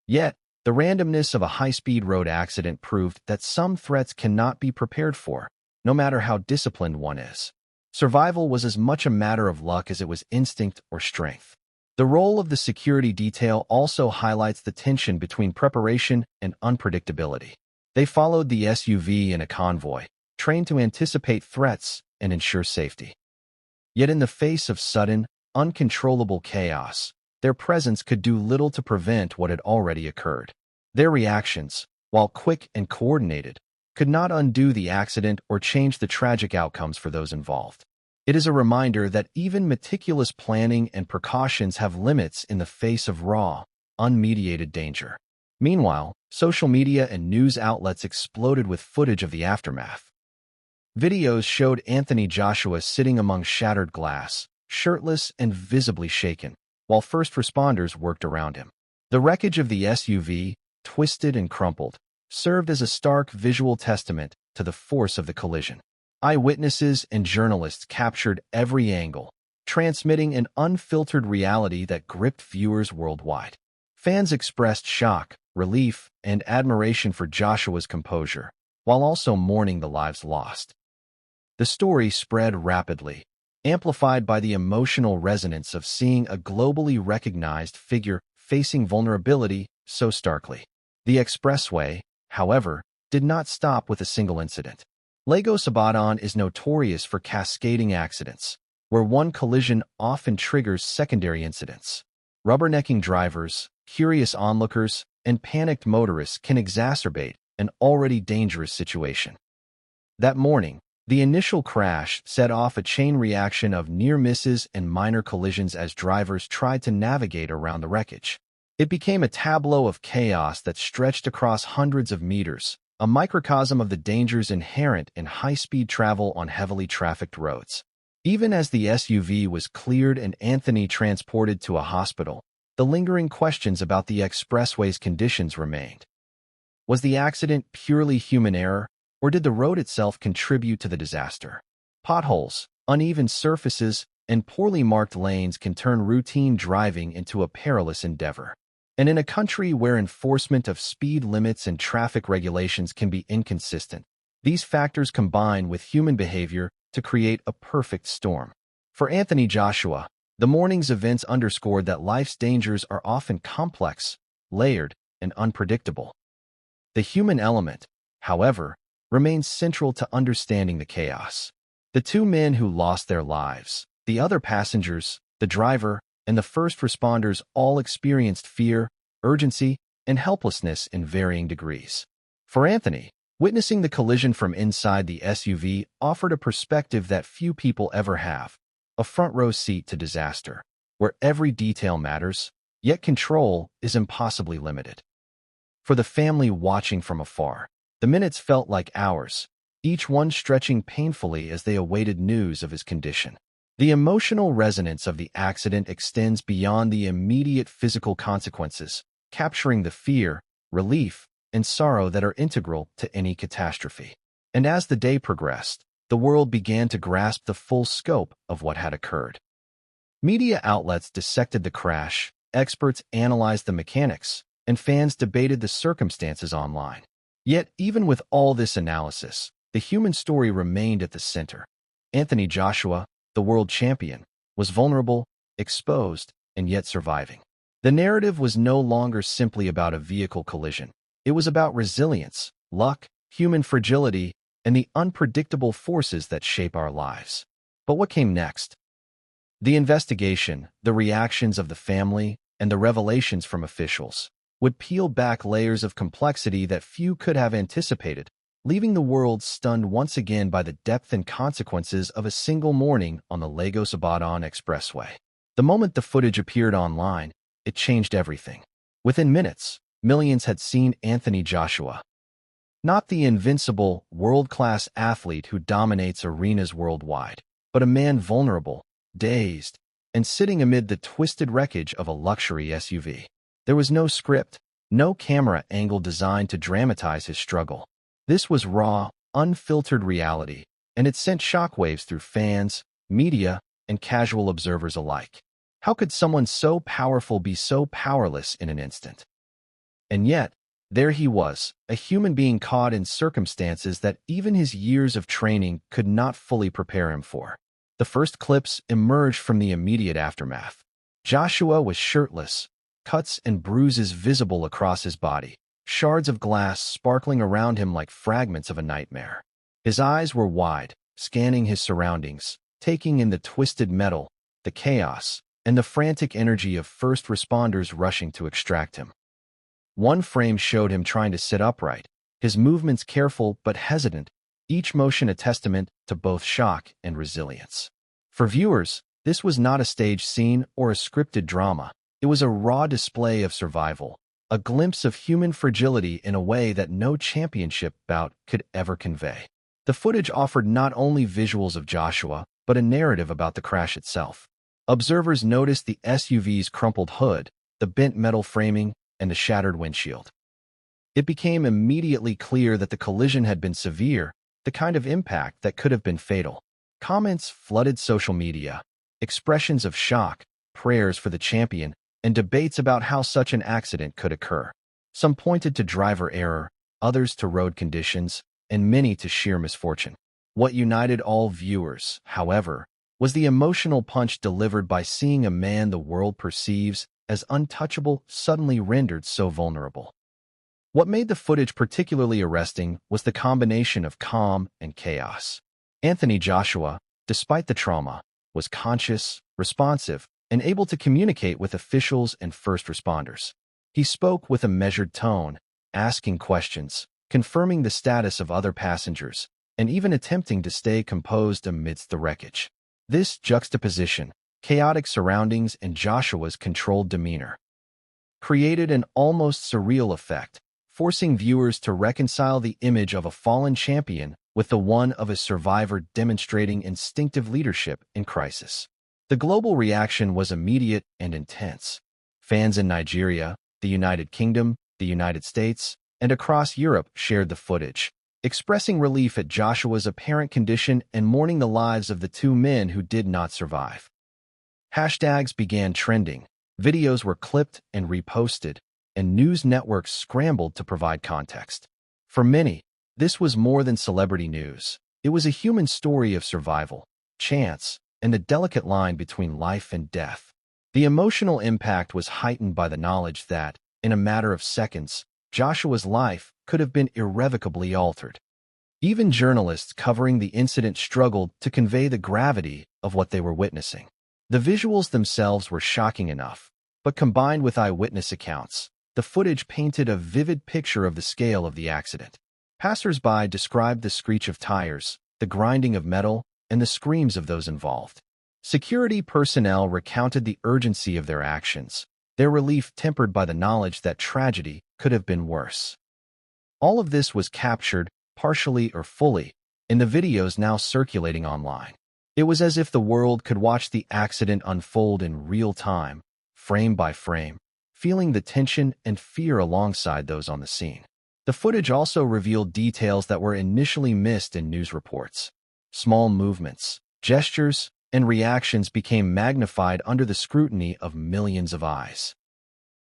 Yet, the randomness of a high-speed road accident proved that some threats cannot be prepared for, no matter how disciplined one is. Survival was as much a matter of luck as it was instinct or strength. The role of the security detail also highlights the tension between preparation and unpredictability. They followed the SUV in a convoy, trained to anticipate threats and ensure safety. Yet in the face of sudden, uncontrollable chaos, their presence could do little to prevent what had already occurred. Their reactions, while quick and coordinated, could not undo the accident or change the tragic outcomes for those involved. It is a reminder that even meticulous planning and precautions have limits in the face of raw, unmediated danger. Meanwhile, social media and news outlets exploded with footage of the aftermath. Videos showed Anthony Joshua sitting among shattered glass, shirtless and visibly shaken, while first responders worked around him. The wreckage of the SUV, twisted and crumpled, served as a stark visual testament to the force of the collision. Eyewitnesses and journalists captured every angle, transmitting an unfiltered reality that gripped viewers worldwide. Fans expressed shock, relief, and admiration for Joshua's composure, while also mourning the lives lost. The story spread rapidly, amplified by the emotional resonance of seeing a globally recognized figure facing vulnerability so starkly. The expressway, however, did not stop with a single incident. Lagos Ibadan is notorious for cascading accidents, where one collision often triggers secondary incidents. Rubbernecking drivers, curious onlookers, and panicked motorists can exacerbate an already dangerous situation. That morning, the initial crash set off a chain reaction of near misses and minor collisions as drivers tried to navigate around the wreckage. It became a tableau of chaos that stretched across hundreds of meters, a microcosm of the dangers inherent in high-speed travel on heavily trafficked roads. Even as the SUV was cleared and Anthony transported to a hospital, the lingering questions about the expressway's conditions remained. Was the accident purely human error, or did the road itself contribute to the disaster? Potholes, uneven surfaces, and poorly marked lanes can turn routine driving into a perilous endeavor. And in a country where enforcement of speed limits and traffic regulations can be inconsistent, these factors combine with human behavior to create a perfect storm. For Anthony Joshua, the morning's events underscored that life's dangers are often complex, layered, and unpredictable. The human element, however, remains central to understanding the chaos. The two men who lost their lives, the other passengers, the driver, and the first responders all experienced fear, urgency, and helplessness in varying degrees. For Anthony, witnessing the collision from inside the SUV offered a perspective that few people ever have, a front-row seat to disaster, where every detail matters, yet control is impossibly limited. For the family watching from afar, the minutes felt like hours, each one stretching painfully as they awaited news of his condition. The emotional resonance of the accident extends beyond the immediate physical consequences, capturing the fear, relief, and sorrow that are integral to any catastrophe. And as the day progressed, the world began to grasp the full scope of what had occurred. Media outlets dissected the crash, experts analyzed the mechanics, and fans debated the circumstances online. Yet, even with all this analysis, the human story remained at the center. Anthony Joshua, the world champion, was vulnerable, exposed, and yet surviving. The narrative was no longer simply about a vehicle collision. It was about resilience, luck, human fragility, and the unpredictable forces that shape our lives. But what came next? The investigation, the reactions of the family, and the revelations from officials would peel back layers of complexity that few could have anticipated, leaving the world stunned once again by the depth and consequences of a single morning on the Lagos-Ibadan Expressway. The moment the footage appeared online, it changed everything. Within minutes, millions had seen Anthony Joshua. Not the invincible, world-class athlete who dominates arenas worldwide, but a man vulnerable, dazed, and sitting amid the twisted wreckage of a luxury SUV. There was no script, no camera angle designed to dramatize his struggle. This was raw, unfiltered reality, and it sent shockwaves through fans, media, and casual observers alike. How could someone so powerful be so powerless in an instant? And yet, there he was, a human being caught in circumstances that even his years of training could not fully prepare him for. The first clips emerged from the immediate aftermath. Joshua was shirtless, cuts and bruises visible across his body, shards of glass sparkling around him like fragments of a nightmare. His eyes were wide, scanning his surroundings, taking in the twisted metal, the chaos, and the frantic energy of first responders rushing to extract him. One frame showed him trying to sit upright, his movements careful but hesitant, each motion a testament to both shock and resilience. For viewers, this was not a staged scene or a scripted drama. It was a raw display of survival, a glimpse of human fragility in a way that no championship bout could ever convey. The footage offered not only visuals of Joshua, but a narrative about the crash itself. Observers noticed the SUV's crumpled hood, the bent metal framing, and the shattered windshield. It became immediately clear that the collision had been severe, the kind of impact that could have been fatal. Comments flooded social media, expressions of shock, prayers for the champion, and debates about how such an accident could occur. Some pointed to driver error, others to road conditions, and many to sheer misfortune. What united all viewers, however, was the emotional punch delivered by seeing a man the world perceives as untouchable, suddenly rendered so vulnerable. What made the footage particularly arresting was the combination of calm and chaos. Anthony Joshua, despite the trauma, was conscious, responsive, and able to communicate with officials and first responders. He spoke with a measured tone, asking questions, confirming the status of other passengers, and even attempting to stay composed amidst the wreckage. This juxtaposition, chaotic surroundings and Joshua's controlled demeanor, created an almost surreal effect, forcing viewers to reconcile the image of a fallen champion with the one of a survivor demonstrating instinctive leadership in crisis. The global reaction was immediate and intense. Fans in Nigeria, the United Kingdom, the United States, and across Europe shared the footage, expressing relief at Joshua's apparent condition and mourning the lives of the two men who did not survive. Hashtags began trending, videos were clipped and reposted, and news networks scrambled to provide context. For many, this was more than celebrity news. It was a human story of survival, chance, and the delicate line between life and death. The emotional impact was heightened by the knowledge that, in a matter of seconds, Joshua's life could have been irrevocably altered. Even journalists covering the incident struggled to convey the gravity of what they were witnessing. The visuals themselves were shocking enough, but combined with eyewitness accounts, the footage painted a vivid picture of the scale of the accident. Passers-by described the screech of tires, the grinding of metal, and the screams of those involved. Security personnel recounted the urgency of their actions, their relief tempered by the knowledge that tragedy could have been worse. All of this was captured, partially or fully, in the videos now circulating online. It was as if the world could watch the accident unfold in real time, frame by frame, feeling the tension and fear alongside those on the scene. The footage also revealed details that were initially missed in news reports. Small movements, gestures, and reactions became magnified under the scrutiny of millions of eyes.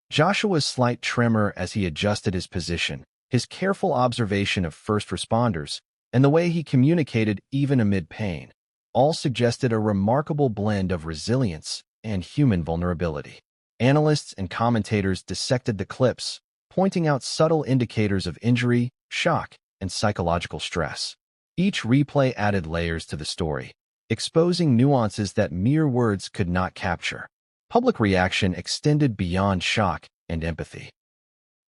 Joshua's slight tremor as he adjusted his position, his careful observation of first responders, and the way he communicated even amid pain, all suggested a remarkable blend of resilience and human vulnerability. Analysts and commentators dissected the clips, pointing out subtle indicators of injury, shock, and psychological stress. Each replay added layers to the story, exposing nuances that mere words could not capture. Public reaction extended beyond shock and empathy.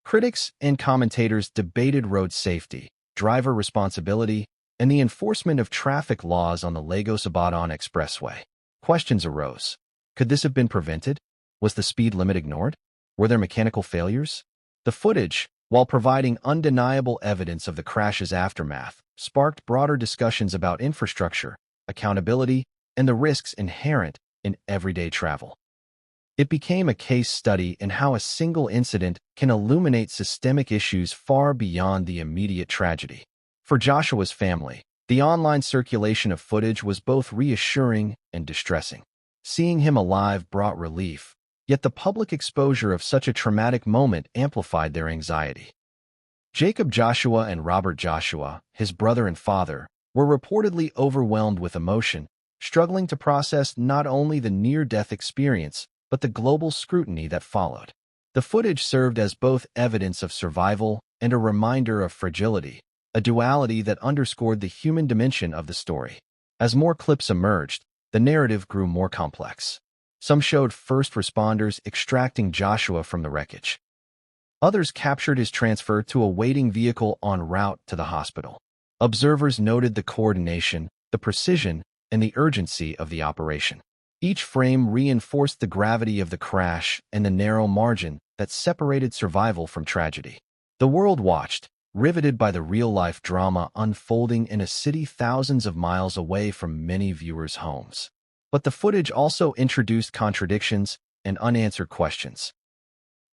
Critics and commentators debated road safety, driver responsibility, and the enforcement of traffic laws on the Lagos-Ibadan Expressway. Questions arose. Could this have been prevented? Was the speed limit ignored? Were there mechanical failures? The footage, while providing undeniable evidence of the crash's aftermath, sparked broader discussions about infrastructure, accountability, and the risks inherent in everyday travel. It became a case study in how a single incident can illuminate systemic issues far beyond the immediate tragedy. For Joshua's family, the online circulation of footage was both reassuring and distressing. Seeing him alive brought relief, yet the public exposure of such a traumatic moment amplified their anxiety. Jacob Joshua and Robert Joshua, his brother and father, were reportedly overwhelmed with emotion, struggling to process not only the near-death experience, but the global scrutiny that followed. The footage served as both evidence of survival and a reminder of fragility, a duality that underscored the human dimension of the story. As more clips emerged, the narrative grew more complex. Some showed first responders extracting Joshua from the wreckage. Others captured his transfer to a waiting vehicle en route to the hospital. Observers noted the coordination, the precision, and the urgency of the operation. Each frame reinforced the gravity of the crash and the narrow margin that separated survival from tragedy. The world watched, riveted by the real-life drama unfolding in a city thousands of miles away from many viewers' homes. But the footage also introduced contradictions and unanswered questions.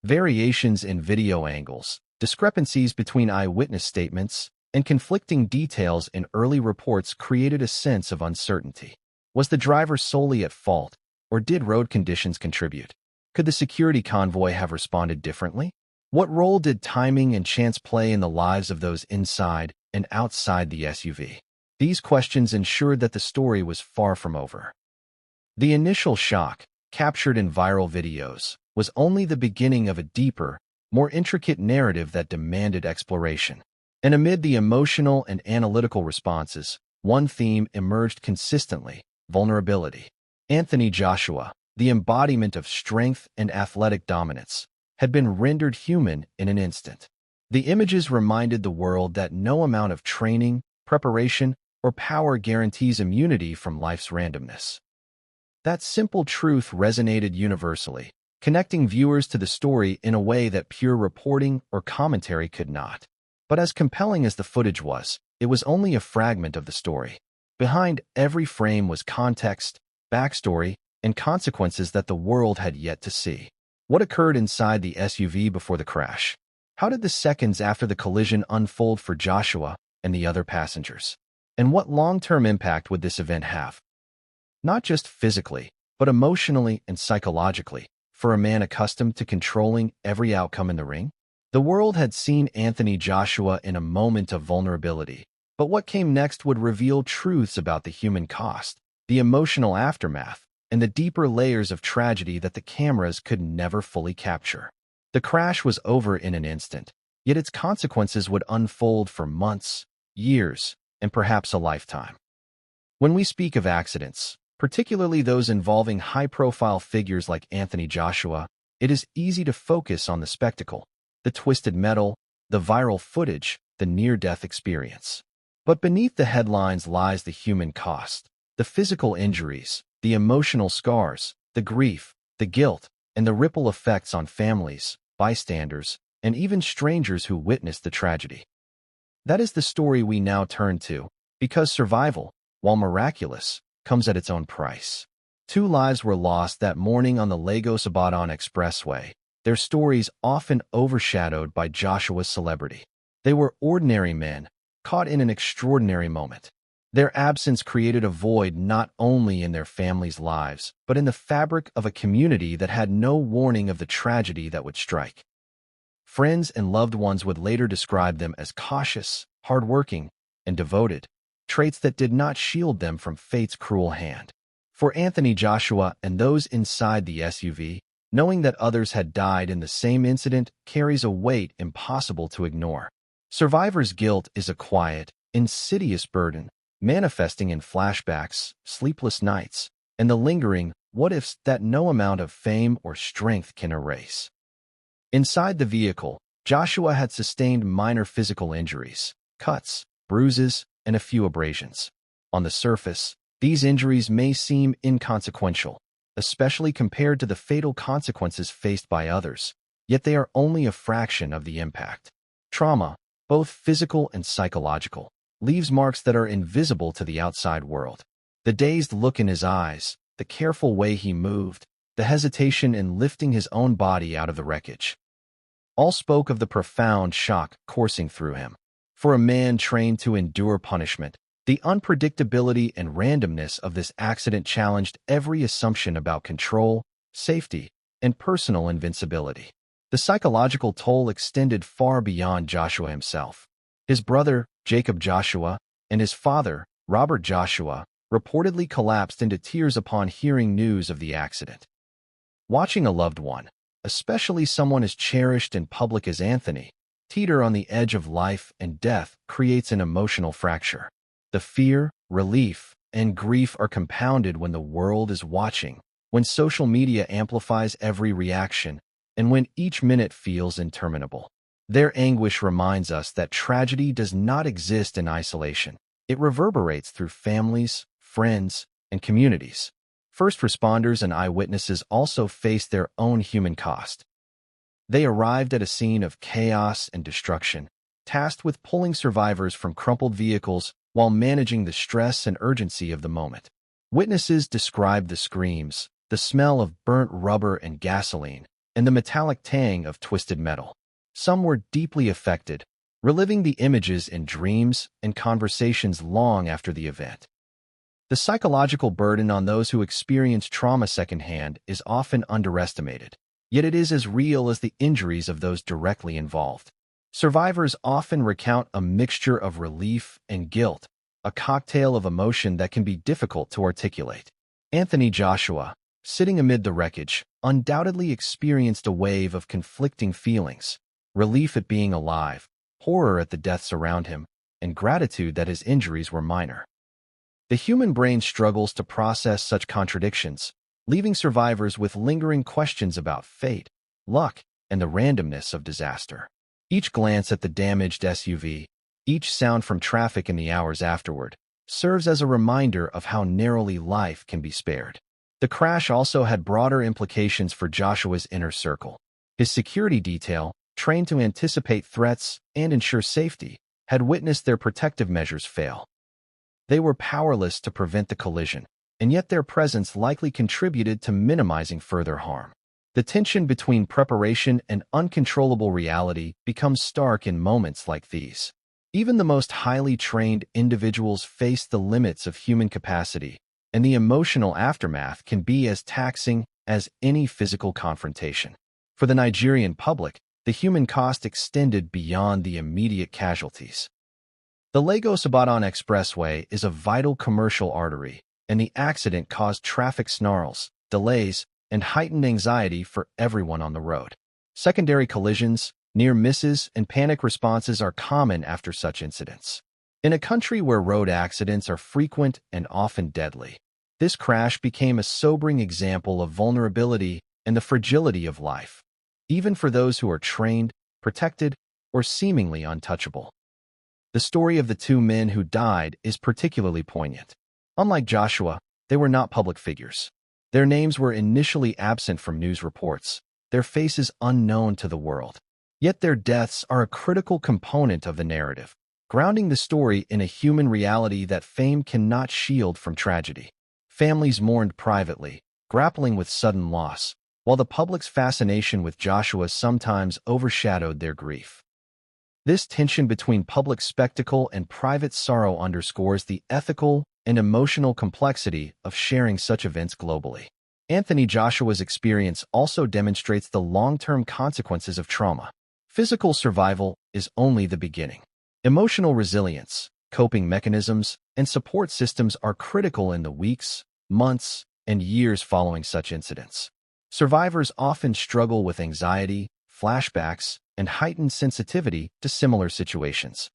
Variations in video angles, discrepancies between eyewitness statements, and conflicting details in early reports created a sense of uncertainty. Was the driver solely at fault, or did road conditions contribute? Could the security convoy have responded differently? What role did timing and chance play in the lives of those inside and outside the SUV? These questions ensured that the story was far from over. The initial shock, captured in viral videos, was only the beginning of a deeper, more intricate narrative that demanded exploration. And amid the emotional and analytical responses, one theme emerged consistently: vulnerability. Anthony Joshua, the embodiment of strength and athletic dominance, had been rendered human in an instant. The images reminded the world that no amount of training, preparation, or power guarantees immunity from life's randomness. That simple truth resonated universally, connecting viewers to the story in a way that pure reporting or commentary could not. But as compelling as the footage was, it was only a fragment of the story. Behind every frame was context, backstory, and consequences that the world had yet to see. What occurred inside the SUV before the crash? How did the seconds after the collision unfold for Joshua and the other passengers? And what long-term impact would this event have? Not just physically, but emotionally and psychologically, for a man accustomed to controlling every outcome in the ring? The world had seen Anthony Joshua in a moment of vulnerability, but what came next would reveal truths about the human cost, the emotional aftermath, and the deeper layers of tragedy that the cameras could never fully capture. The crash was over in an instant, yet its consequences would unfold for months, years, and perhaps a lifetime. When we speak of accidents, particularly those involving high-profile figures like Anthony Joshua, it is easy to focus on the spectacle, the twisted metal, the viral footage, the near-death experience. But beneath the headlines lies the human cost, the physical injuries, the emotional scars, the grief, the guilt, and the ripple effects on families, bystanders, and even strangers who witnessed the tragedy. That is the story we now turn to, because survival, while miraculous, comes at its own price. 2 lives were lost that morning on the Lagos-Ibadan Expressway, their stories often overshadowed by Joshua's celebrity. They were ordinary men, caught in an extraordinary moment. Their absence created a void not only in their families' lives, but in the fabric of a community that had no warning of the tragedy that would strike. Friends and loved ones would later describe them as cautious, hardworking, and devoted, traits that did not shield them from fate's cruel hand. For Anthony Joshua and those inside the SUV, knowing that others had died in the same incident carries a weight impossible to ignore. Survivor's guilt is a quiet, insidious burden, manifesting in flashbacks, sleepless nights, and the lingering what-ifs that no amount of fame or strength can erase. Inside the vehicle, Joshua had sustained minor physical injuries, cuts, bruises, and a few abrasions. On the surface, these injuries may seem inconsequential, especially compared to the fatal consequences faced by others, yet they are only a fraction of the impact. Trauma, both physical and psychological, leaves marks that are invisible to the outside world. The dazed look in his eyes, the careful way he moved, the hesitation in lifting his own body out of the wreckage. All spoke of the profound shock coursing through him. For a man trained to endure punishment, the unpredictability and randomness of this accident challenged every assumption about control, safety, and personal invincibility. The psychological toll extended far beyond Joshua himself. His brother, Jacob Joshua, and his father, Robert Joshua, reportedly collapsed into tears upon hearing news of the accident. Watching a loved one, especially someone as cherished and public as Anthony, teeter on the edge of life and death creates an emotional fracture. The fear, relief, and grief are compounded when the world is watching, when social media amplifies every reaction, and when each minute feels interminable. Their anguish reminds us that tragedy does not exist in isolation. It reverberates through families, friends, and communities. First responders and eyewitnesses also face their own human cost. They arrived at a scene of chaos and destruction, tasked with pulling survivors from crumpled vehicles while managing the stress and urgency of the moment. Witnesses described the screams, the smell of burnt rubber and gasoline, and the metallic tang of twisted metal. Some were deeply affected, reliving the images in dreams and conversations long after the event. The psychological burden on those who experience trauma secondhand is often underestimated, yet it is as real as the injuries of those directly involved. Survivors often recount a mixture of relief and guilt, a cocktail of emotion that can be difficult to articulate. Anthony Joshua, sitting amid the wreckage, undoubtedly experienced a wave of conflicting feelings: relief at being alive, horror at the deaths around him, and gratitude that his injuries were minor. The human brain struggles to process such contradictions, leaving survivors with lingering questions about fate, luck, and the randomness of disaster. Each glance at the damaged SUV, each sound from traffic in the hours afterward, serves as a reminder of how narrowly life can be spared. The crash also had broader implications for Joshua's inner circle. His security detail, trained to anticipate threats and ensure safety, had witnessed their protective measures fail. They were powerless to prevent the collision, and yet their presence likely contributed to minimizing further harm. The tension between preparation and uncontrollable reality becomes stark in moments like these. Even the most highly trained individuals face the limits of human capacity, and the emotional aftermath can be as taxing as any physical confrontation. For the Nigerian public, the human cost extended beyond the immediate casualties. The Lagos-Ibadan Expressway is a vital commercial artery, and the accident caused traffic snarls, delays, and heightened anxiety for everyone on the road. Secondary collisions, near misses, and panic responses are common after such incidents. In a country where road accidents are frequent and often deadly, this crash became a sobering example of vulnerability and the fragility of life, even for those who are trained, protected, or seemingly untouchable. The story of the two men who died is particularly poignant. Unlike Joshua, they were not public figures. Their names were initially absent from news reports, their faces unknown to the world. Yet their deaths are a critical component of the narrative, grounding the story in a human reality that fame cannot shield from tragedy. Families mourned privately, grappling with sudden loss, while the public's fascination with Joshua sometimes overshadowed their grief. This tension between public spectacle and private sorrow underscores the ethical and emotional complexity of sharing such events globally. Anthony Joshua's experience also demonstrates the long-term consequences of trauma. Physical survival is only the beginning. Emotional resilience, coping mechanisms, and support systems are critical in the weeks, months, and years following such incidents. Survivors often struggle with anxiety, flashbacks, and heightened sensitivity to similar situations,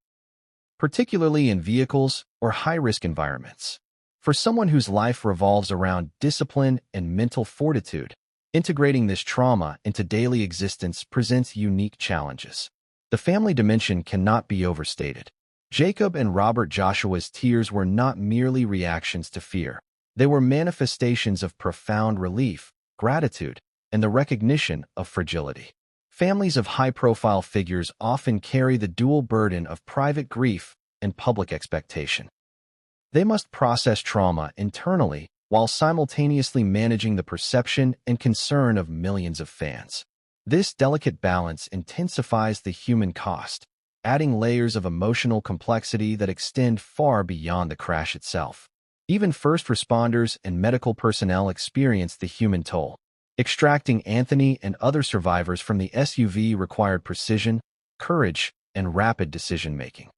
particularly in vehicles or high-risk environments. For someone whose life revolves around discipline and mental fortitude, integrating this trauma into daily existence presents unique challenges. The family dimension cannot be overstated. Jacob and Robert Joshua's tears were not merely reactions to fear. They were manifestations of profound relief, gratitude, and the recognition of fragility. Families of high-profile figures often carry the dual burden of private grief and public expectation. They must process trauma internally while simultaneously managing the perception and concern of millions of fans. This delicate balance intensifies the human cost, adding layers of emotional complexity that extend far beyond the crash itself. Even first responders and medical personnel experience the human toll. Extracting Anthony and other survivors from the SUV required precision, courage, and rapid decision-making.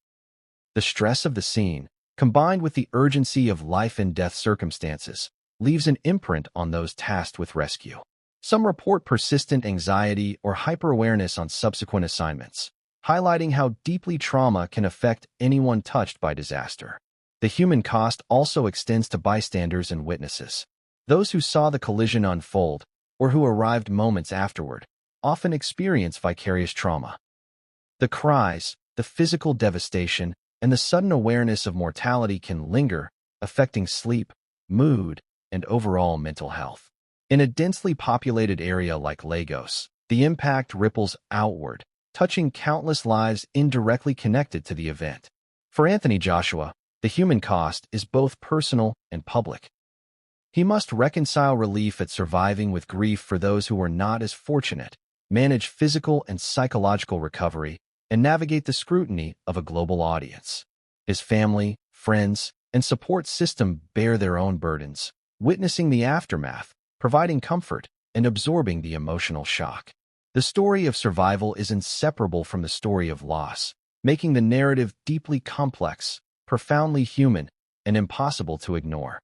The stress of the scene, combined with the urgency of life-and-death circumstances, leaves an imprint on those tasked with rescue. Some report persistent anxiety or hyper-awareness on subsequent assignments, highlighting how deeply trauma can affect anyone touched by disaster. The human cost also extends to bystanders and witnesses. Those who saw the collision unfold, or who arrived moments afterward, often experience vicarious trauma. The cries, the physical devastation, and the sudden awareness of mortality can linger, affecting sleep, mood, and overall mental health. In a densely populated area like Lagos, the impact ripples outward, touching countless lives indirectly connected to the event. For Anthony Joshua, the human cost is both personal and public. He must reconcile relief at surviving with grief for those who were not as fortunate, manage physical and psychological recovery, and navigate the scrutiny of a global audience. His family, friends, and support system bear their own burdens, witnessing the aftermath, providing comfort, and absorbing the emotional shock. The story of survival is inseparable from the story of loss, making the narrative deeply complex, profoundly human, and impossible to ignore.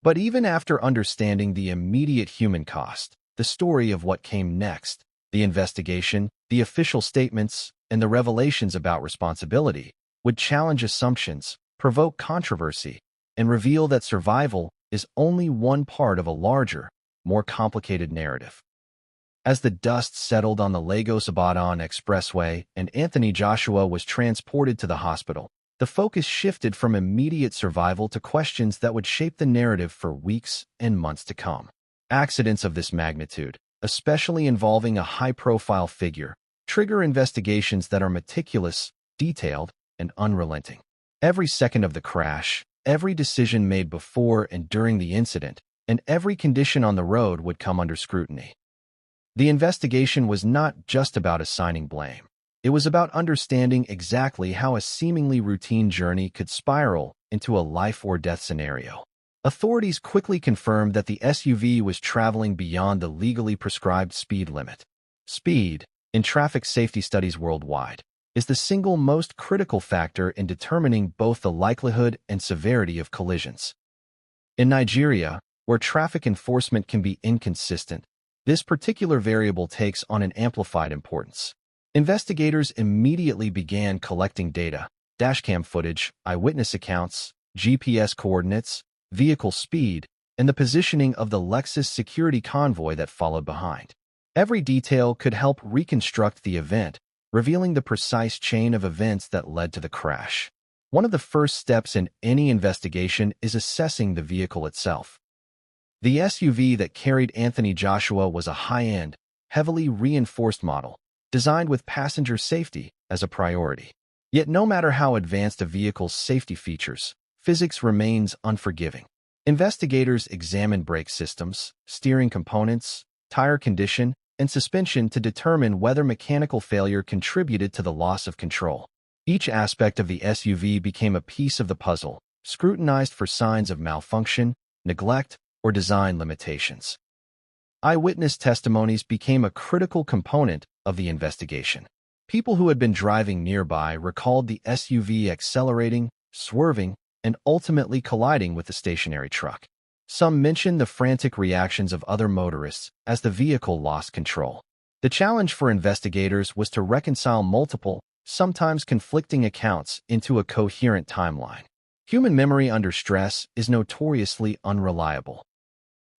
But even after understanding the immediate human cost, the story of what came next, the investigation, the official statements, and the revelations about responsibility, would challenge assumptions, provoke controversy, and reveal that survival is only one part of a larger, more complicated narrative. As the dust settled on the Lagos-Ibadan Expressway and Anthony Joshua was transported to the hospital, the focus shifted from immediate survival to questions that would shape the narrative for weeks and months to come. Accidents of this magnitude, especially involving a high-profile figure, trigger investigations that are meticulous, detailed, and unrelenting. Every second of the crash, every decision made before and during the incident, and every condition on the road would come under scrutiny. The investigation was not just about assigning blame. It was about understanding exactly how a seemingly routine journey could spiral into a life-or-death scenario. Authorities quickly confirmed that the SUV was traveling beyond the legally prescribed speed limit. Speed, in traffic safety studies worldwide, is the single most critical factor in determining both the likelihood and severity of collisions. In Nigeria, where traffic enforcement can be inconsistent, this particular variable takes on an amplified importance. Investigators immediately began collecting data, dashcam footage, eyewitness accounts, GPS coordinates, vehicle speed, and the positioning of the Lexus security convoy that followed behind. Every detail could help reconstruct the event, revealing the precise chain of events that led to the crash. One of the first steps in any investigation is assessing the vehicle itself. The SUV that carried Anthony Joshua was a high-end, heavily reinforced model, designed with passenger safety as a priority. Yet no matter how advanced a vehicle's safety features, physics remains unforgiving. Investigators examined brake systems, steering components, tire condition, and suspension to determine whether mechanical failure contributed to the loss of control. Each aspect of the SUV became a piece of the puzzle, scrutinized for signs of malfunction, neglect, or design limitations. Eyewitness testimonies became a critical component of the investigation. People who had been driving nearby recalled the SUV accelerating, swerving, and ultimately colliding with the stationary truck. Some mentioned the frantic reactions of other motorists as the vehicle lost control. The challenge for investigators was to reconcile multiple, sometimes conflicting accounts into a coherent timeline. Human memory under stress is notoriously unreliable.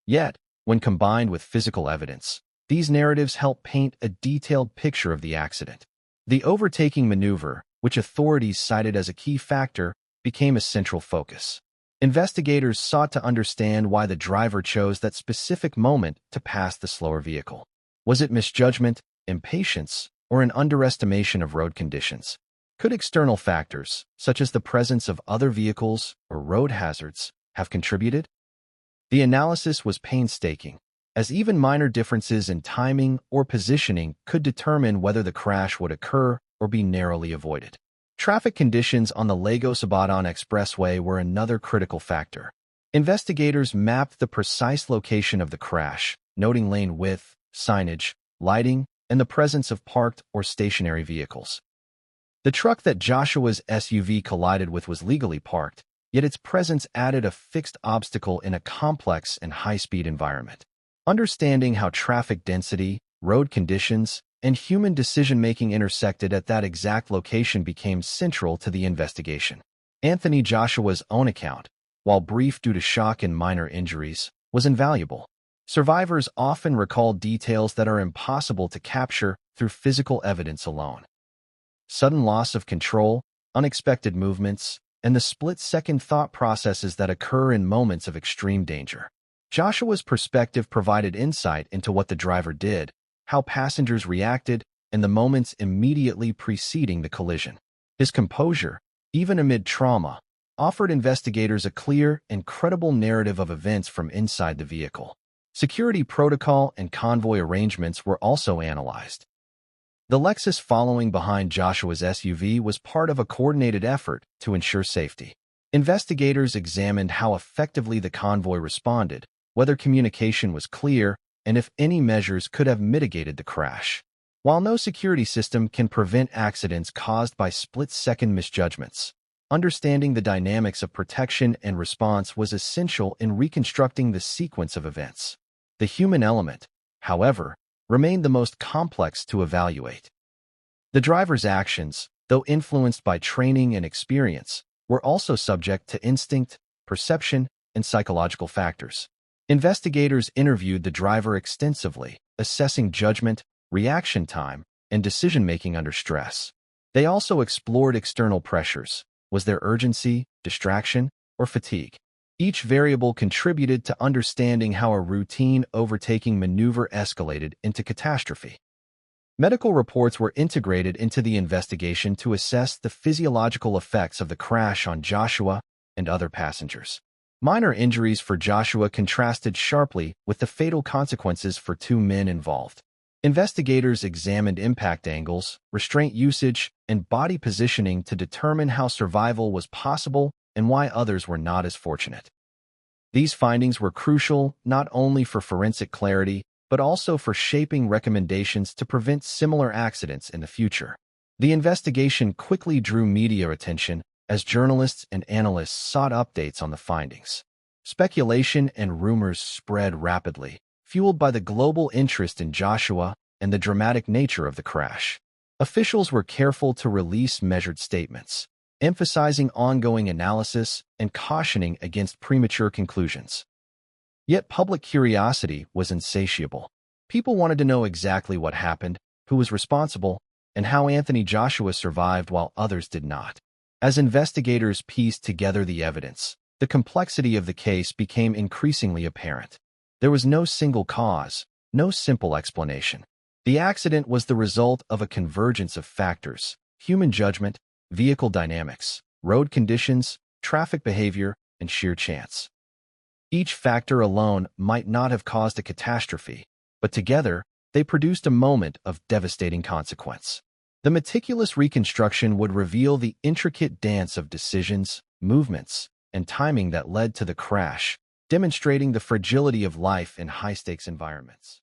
Yet, when combined with physical evidence, these narratives help paint a detailed picture of the accident. The overtaking maneuver, which authorities cited as a key factor, became a central focus. Investigators sought to understand why the driver chose that specific moment to pass the slower vehicle. Was it misjudgment, impatience, or an underestimation of road conditions? Could external factors, such as the presence of other vehicles or road hazards, have contributed? The analysis was painstaking, as even minor differences in timing or positioning could determine whether the crash would occur or be narrowly avoided. Traffic conditions on the Lagos-Ibadan Expressway were another critical factor. Investigators mapped the precise location of the crash, noting lane width, signage, lighting, and the presence of parked or stationary vehicles. The truck that Joshua's SUV collided with was legally parked, yet its presence added a fixed obstacle in a complex and high-speed environment. Understanding how traffic density, road conditions, and human decision-making intersected at that exact location became central to the investigation. Anthony Joshua's own account, while brief due to shock and minor injuries, was invaluable. Survivors often recall details that are impossible to capture through physical evidence alone. Sudden loss of control, unexpected movements, and the split-second thought processes that occur in moments of extreme danger. Joshua's perspective provided insight into what the driver did, how passengers reacted, and the moments immediately preceding the collision. His composure, even amid trauma, offered investigators a clear and credible narrative of events from inside the vehicle. Security protocol and convoy arrangements were also analyzed. The Lexus following behind Joshua's SUV was part of a coordinated effort to ensure safety. Investigators examined how effectively the convoy responded, whether communication was clear, and if any measures could have mitigated the crash. While no security system can prevent accidents caused by split-second misjudgments, understanding the dynamics of protection and response was essential in reconstructing the sequence of events. The human element, however, remained the most complex to evaluate. The driver's actions, though influenced by training and experience, were also subject to instinct, perception, and psychological factors. Investigators interviewed the driver extensively, assessing judgment, reaction time, and decision-making under stress. They also explored external pressures. Was there urgency, distraction, or fatigue? Each variable contributed to understanding how a routine overtaking maneuver escalated into catastrophe. Medical reports were integrated into the investigation to assess the physiological effects of the crash on Joshua and other passengers. Minor injuries for Joshua contrasted sharply with the fatal consequences for two men involved. Investigators examined impact angles, restraint usage, and body positioning to determine how survival was possible and why others were not as fortunate. These findings were crucial not only for forensic clarity, but also for shaping recommendations to prevent similar accidents in the future. The investigation quickly drew media attention as journalists and analysts sought updates on the findings. Speculation and rumors spread rapidly, fueled by the global interest in Joshua and the dramatic nature of the crash. Officials were careful to release measured statements, emphasizing ongoing analysis and cautioning against premature conclusions. Yet public curiosity was insatiable. People wanted to know exactly what happened, who was responsible, and how Anthony Joshua survived while others did not. As investigators pieced together the evidence, the complexity of the case became increasingly apparent. There was no single cause, no simple explanation. The accident was the result of a convergence of factors: human judgment, vehicle dynamics, road conditions, traffic behavior, and sheer chance. Each factor alone might not have caused a catastrophe, but together, they produced a moment of devastating consequence. The meticulous reconstruction would reveal the intricate dance of decisions, movements, and timing that led to the crash, demonstrating the fragility of life in high-stakes environments.